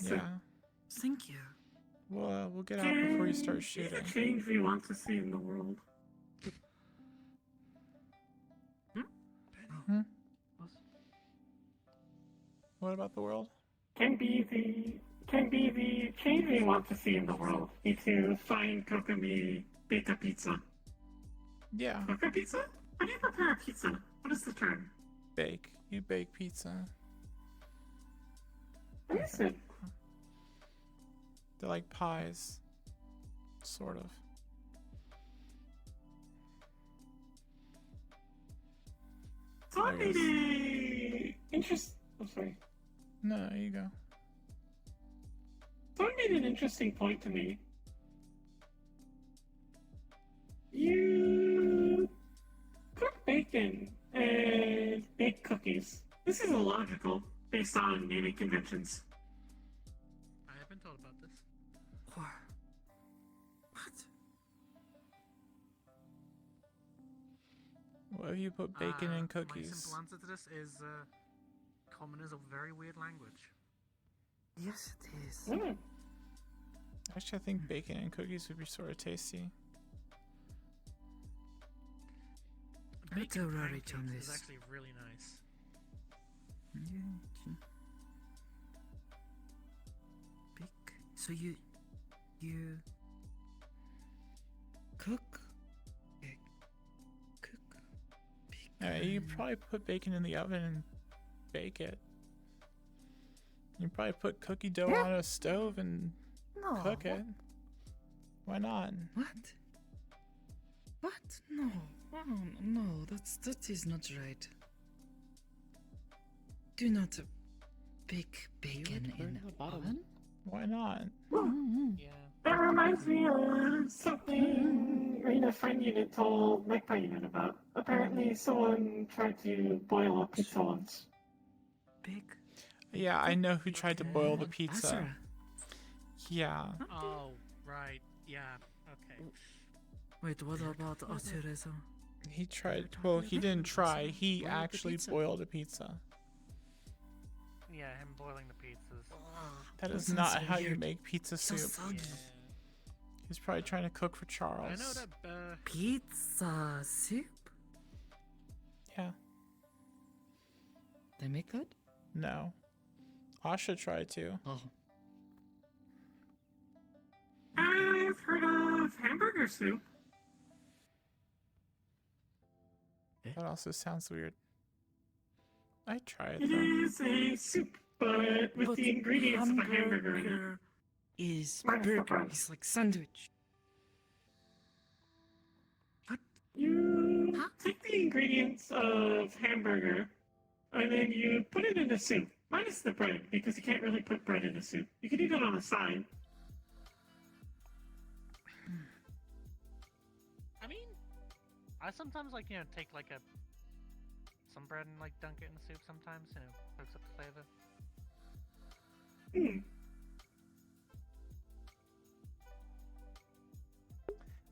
Yeah. Thank you. We'll get out before you start shooting. The change we want to see in the world. What about the world? Can be the change we want to see in the world. Need to find Kokomi, bake a pizza. Yeah. Cook a pizza? How do you prepare a pizza? What is the term? Bake. You bake pizza. What is it? They're like pies. Sort of. Someone made a I'm sorry. No, there you go. Someone made an interesting point to me. You cook bacon and bake cookies. This is illogical based on naming conventions. I have been told about this. What? What if you put bacon in My cookies? simple answer to this is common is a very weird language. Yes, it is. Actually, I think bacon and cookies would be sort of tasty. Bacon Pancakes on is this. actually really nice. Bake. So you cook. Yeah, you probably put bacon in the oven and bake it. You probably put cookie dough on a stove and cook it. Why not? What? No. Oh, no, that is not right. Do not bake bacon in the oven. Why not? Yeah. That reminds me of something Rena friend unit told Magpie unit about. Apparently someone tried to boil a pizza once. Bake? Yeah, I know who tried to boil the pizza. Yeah. Oh, right. Yeah. Okay. Wait, what about Asureza? He tried. Well, he didn't try. He actually boiled a pizza. Yeah, him boiling the pizzas. That is sounds not so how you weird. make pizza So soup. soggy. He's probably trying to cook for Charles. I know that. Pizza soup? Yeah. They make that? No. Asha tried to. Oh. I've heard of hamburger soup. That also sounds weird. I tried It though. is a soup, but with the ingredients of a hamburger in it. Is Minus the burger. bread. It's like sandwich. You take the ingredients of hamburger and then you put it in a soup. Minus the bread, because you can't really put bread in a soup. You can eat it on the side. I mean, I sometimes take some bread and dunk it in the soup sometimes, cooks up the flavor.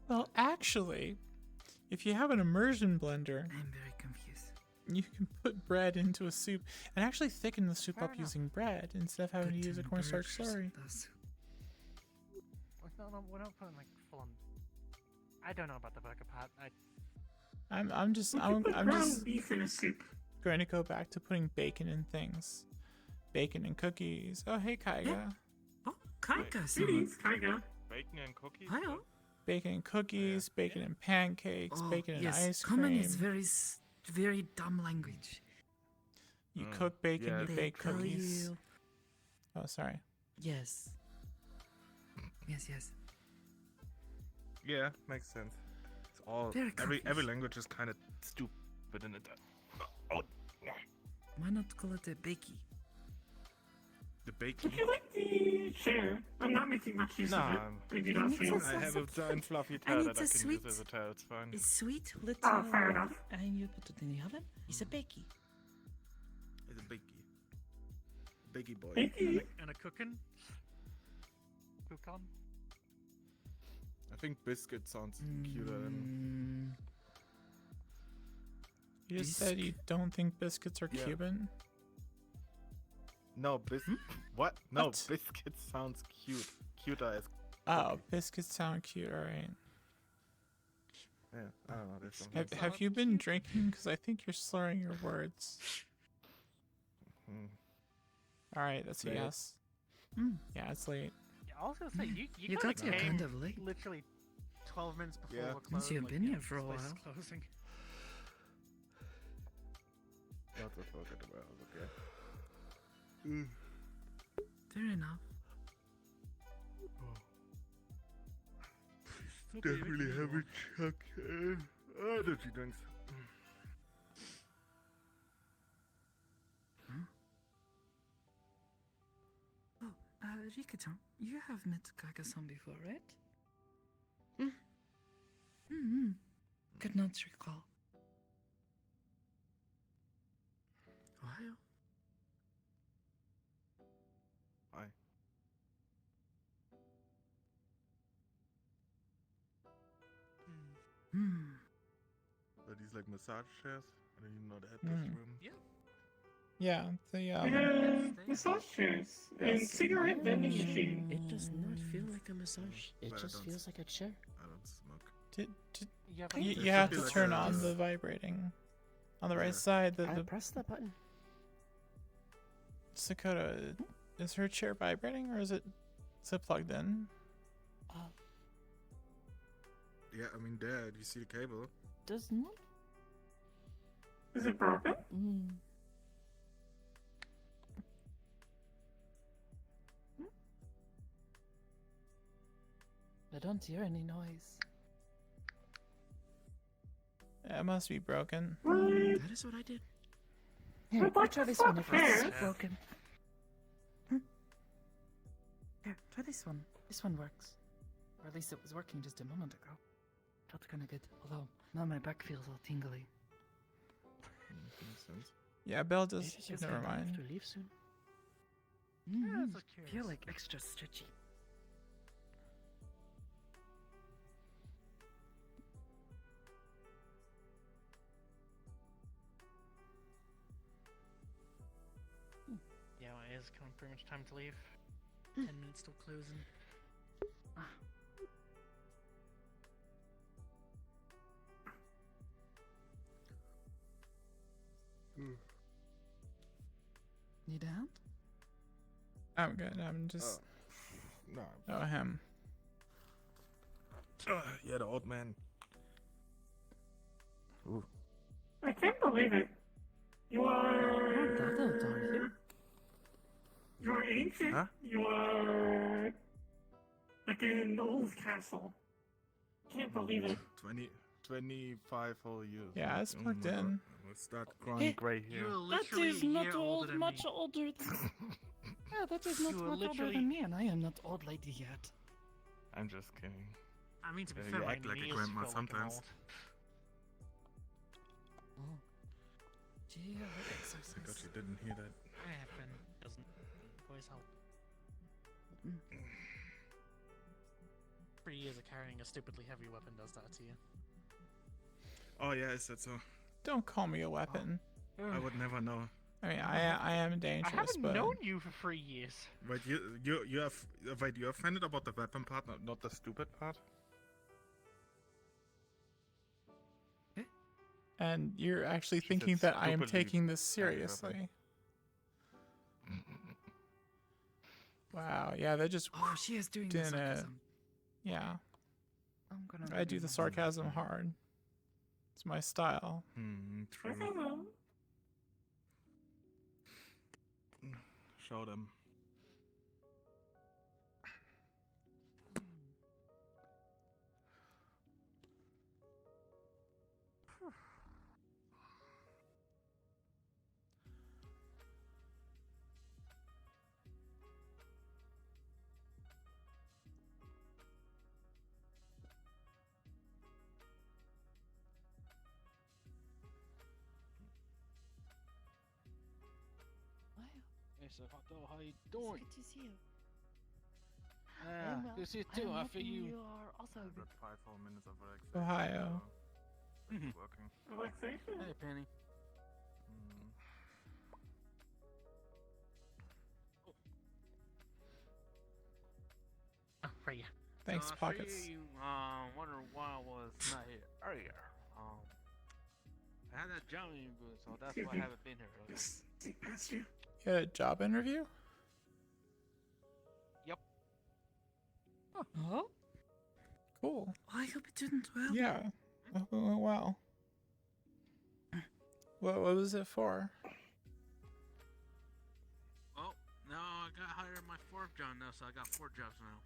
Well, actually, if you have an immersion blender, I'm very confused. you can put bread into a soup and actually thicken the soup up using bread instead of having to use a cornstarch slurry. No, we're not putting like full on. I don't know about the burger part. I'm just ground beef in a soup. going to go back to putting bacon in things. Bacon and cookies. Oh, hey, Kaiga. Oh, Kaiga. Greetings, Kaiga. Bacon and cookies? Hello. Bacon and cookies, bacon and pancakes, bacon and yes. ice cream. Common is very dumb language. You cook bacon, yeah. you They bake call cookies. you- Oh, sorry. Yes. Yes. Yeah, makes sense. It's all Very every confused. language is kind of stupid in it. Why not call it a bakey? The bacon. Would you like the chair? I'm not making much use of it. I do not feel. I have a giant fluffy tail that I can use as a tail. It's fine. It's sweet, little. Oh, fair enough. And you put it in the oven. It's a bakey. It's a bakey. Bakey boy. Bakey. And a cooking. Cook on. I think biscuit sounds cuter than. You just said you don't think biscuits are Yeah. Cuban? No, What? No, What? biscuit sounds cute. Cuter as. Oh, biscuits sound cute, alright. Yeah, I don't know. There's something. Have you been drinking? Because I think you're slurring your words. Alright, that's a Late. yes. Yeah, it's late. Yeah, I was gonna say you You kinda got here came kind of late. Literally 12 minutes before Yeah. we're closing. You've been here for a this place is while. Closing. Not the fuck at the well, okay. Fair enough. Definitely have a chuck. Energy drinks. Oh, Rika-chan, you have met Kaiga-san before, right? Could not recall. Ohio. Hi. Are these like massage chairs? I didn't even know they had this room. Yeah, the Massage chairs and cigarette vending machine. It does not feel like a massage. It But I just don't feels like a chair. I don't smoke. you have to turn on the vibrating. On the right side, I the pressed that button. Sakota, is her chair vibrating or is it plugged in? Yeah, I mean, Dad, you see the cable? Does not. Is it broken? I don't hear any noise. It must be broken. That is what I did. Here, try this one if it's broken. Here, try this one. This one works. Or at least it was working just a moment ago. Felt kind of good. Although, now my back feels all tingly. Makes sense. Yeah, Belle does. Just Never gonna have mind. to leave soon. Yeah, Mm, so curious. feel like extra stretchy. Yeah, well, it is coming pretty much time to leave. 10 minutes till closing. Need a hand? I'm good. I'm just. No. Oh, him. Yeah, the old man. Ooh. I can't believe it. You are. You are ancient. Huh? You are. Like an old castle. Can't believe it. 25 whole years. Yeah, it's plugged my God. in. We'll start growing gray hair. That is not old, much older than. Yeah, that is not You are much older literally- than me, and I am not old lady yet. I'm just kidding. I mean, to be Yeah, fair, you my act like a knees grandma feel like an sometimes. old. Oh. Gee, I like I exercise. thought you didn't hear that. I have been. Doesn't always help. 3 years of carrying a stupidly heavy weapon does that to you. Oh yeah, is that so? Don't call me a weapon. I would never know. I mean, I am dangerous, I haven't but known you for 3 years. Wait, you have wait, you're offended about the weapon part, not the stupid part? and you're actually She thinking said that I am stupidly taking this heavy weapon. seriously. Wow, yeah, that just Oh, she is doing the didn't it. sarcasm. Yeah, I'm gonna I do the sarcasm hard. It's my style. True. Show them. Hey, so how you doing? It's good to see you. Ah, good to see you too. I feel you. You are also good. 5 whole minutes of relaxation. Ohio. Working. Relaxation? Hey, Penny. Oh, right, yeah. Thanks, So I Pockets. feel you wondering why I was not here earlier. I had that job interview, so that's why I haven't been here earlier. Sit past you. You had a job interview? Yep. Oh? Cool. I hope it didn't well. Yeah. I hope it went well. What was it for? Well, now I got hired my 4th job now, so I got 4 jobs now.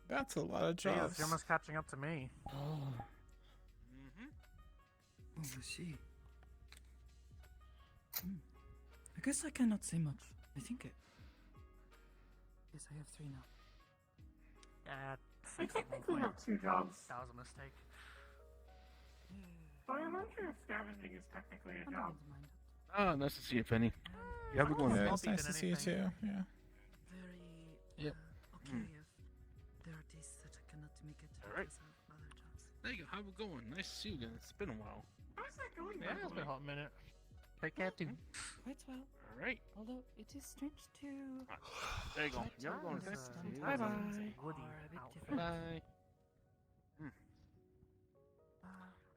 That's a lot of Jesus, jobs. you're almost catching up to me. Oh. Mm-hmm. Oh, I see. I guess I cannot say much. I think it. Yes, I have 3 now. Yeah, I technically have 2 jobs. that was a mistake. But I'm not sure if scavenging is technically a job. Oh, nice to see you, Penny. You have a good one, Yeah, man. it's nice to see you too. Yeah. Very Yep. okay if there are days that I cannot make it All right. because of other jobs. There you go. How it going? Nice to see you again. It's been a while. How's that going? Yeah, it's been a hot minute. Take care, too. Quite well. All right. Although it is strange to. There you go. You have a good one, okay? Bye-bye. Woody. Bye.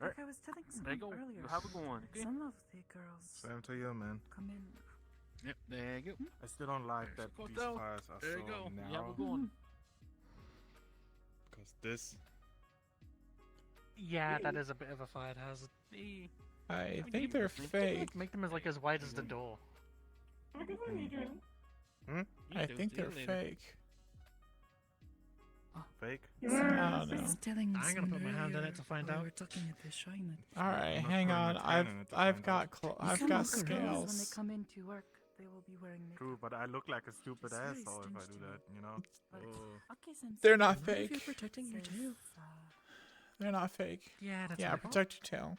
Like I was telling There you someone go. earlier, You have a good one, okay? some of the girls Same to you, man. come in. Yep, there you go. I still don't like that Go these down. fires are There you so go. narrow. You have a good one. Because this. Yeah, that is a bit of a fire hazard. I think they're fake. Make them as wide as the door. I think they're fake. Fake? I don't know. was telling I'm gonna put my hand in earlier it to find while out. We were talking at the shrine. All right, I'm not hang putting on. my hand in it to I've find got out. I've Some got of the girls, when they scales. come into work, they will be wearing makeup. True, but I look like a stupid It's very asshole if I strange do to me. that, you know? Okay, since They're not What if you're fake. protecting your tail? They're not fake. Yeah, that's Yeah, my fault. protect your tail.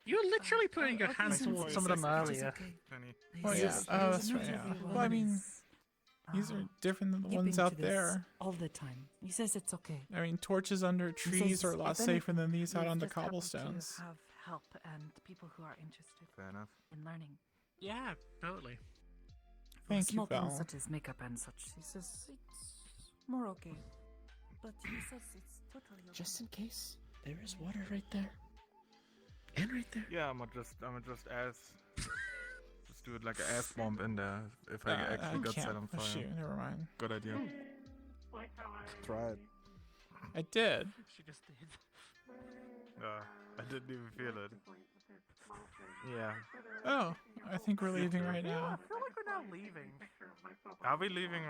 You were literally putting your okay, hands since towards some of them it's earlier. okay. Penny. Oh yeah. Yes, Oh, yes, that's not right. Yeah. everyone Well, I mean, is, these are different than the keeping ones to out this there. all the time. He says it's okay. I mean, torches under trees says are a lot if any- safer than these out we've on the just happened cobblestones. To have help and people who are interested Fair enough. in learning. Yeah, totally. For Thank you, small things Val. such as makeup and such, he says it's more okay. But he says it's totally okay. Just in case, there is water right there. And right there. Yeah, I'ma just just do it like an ass bomb in there if I actually got set on Oh, fire. shoot, never mind. Good idea. Like how I Try it. I did. She just did. I didn't even feel it. Yeah. Oh, I think we're leaving right now. I feel like we're now leaving. Are we leaving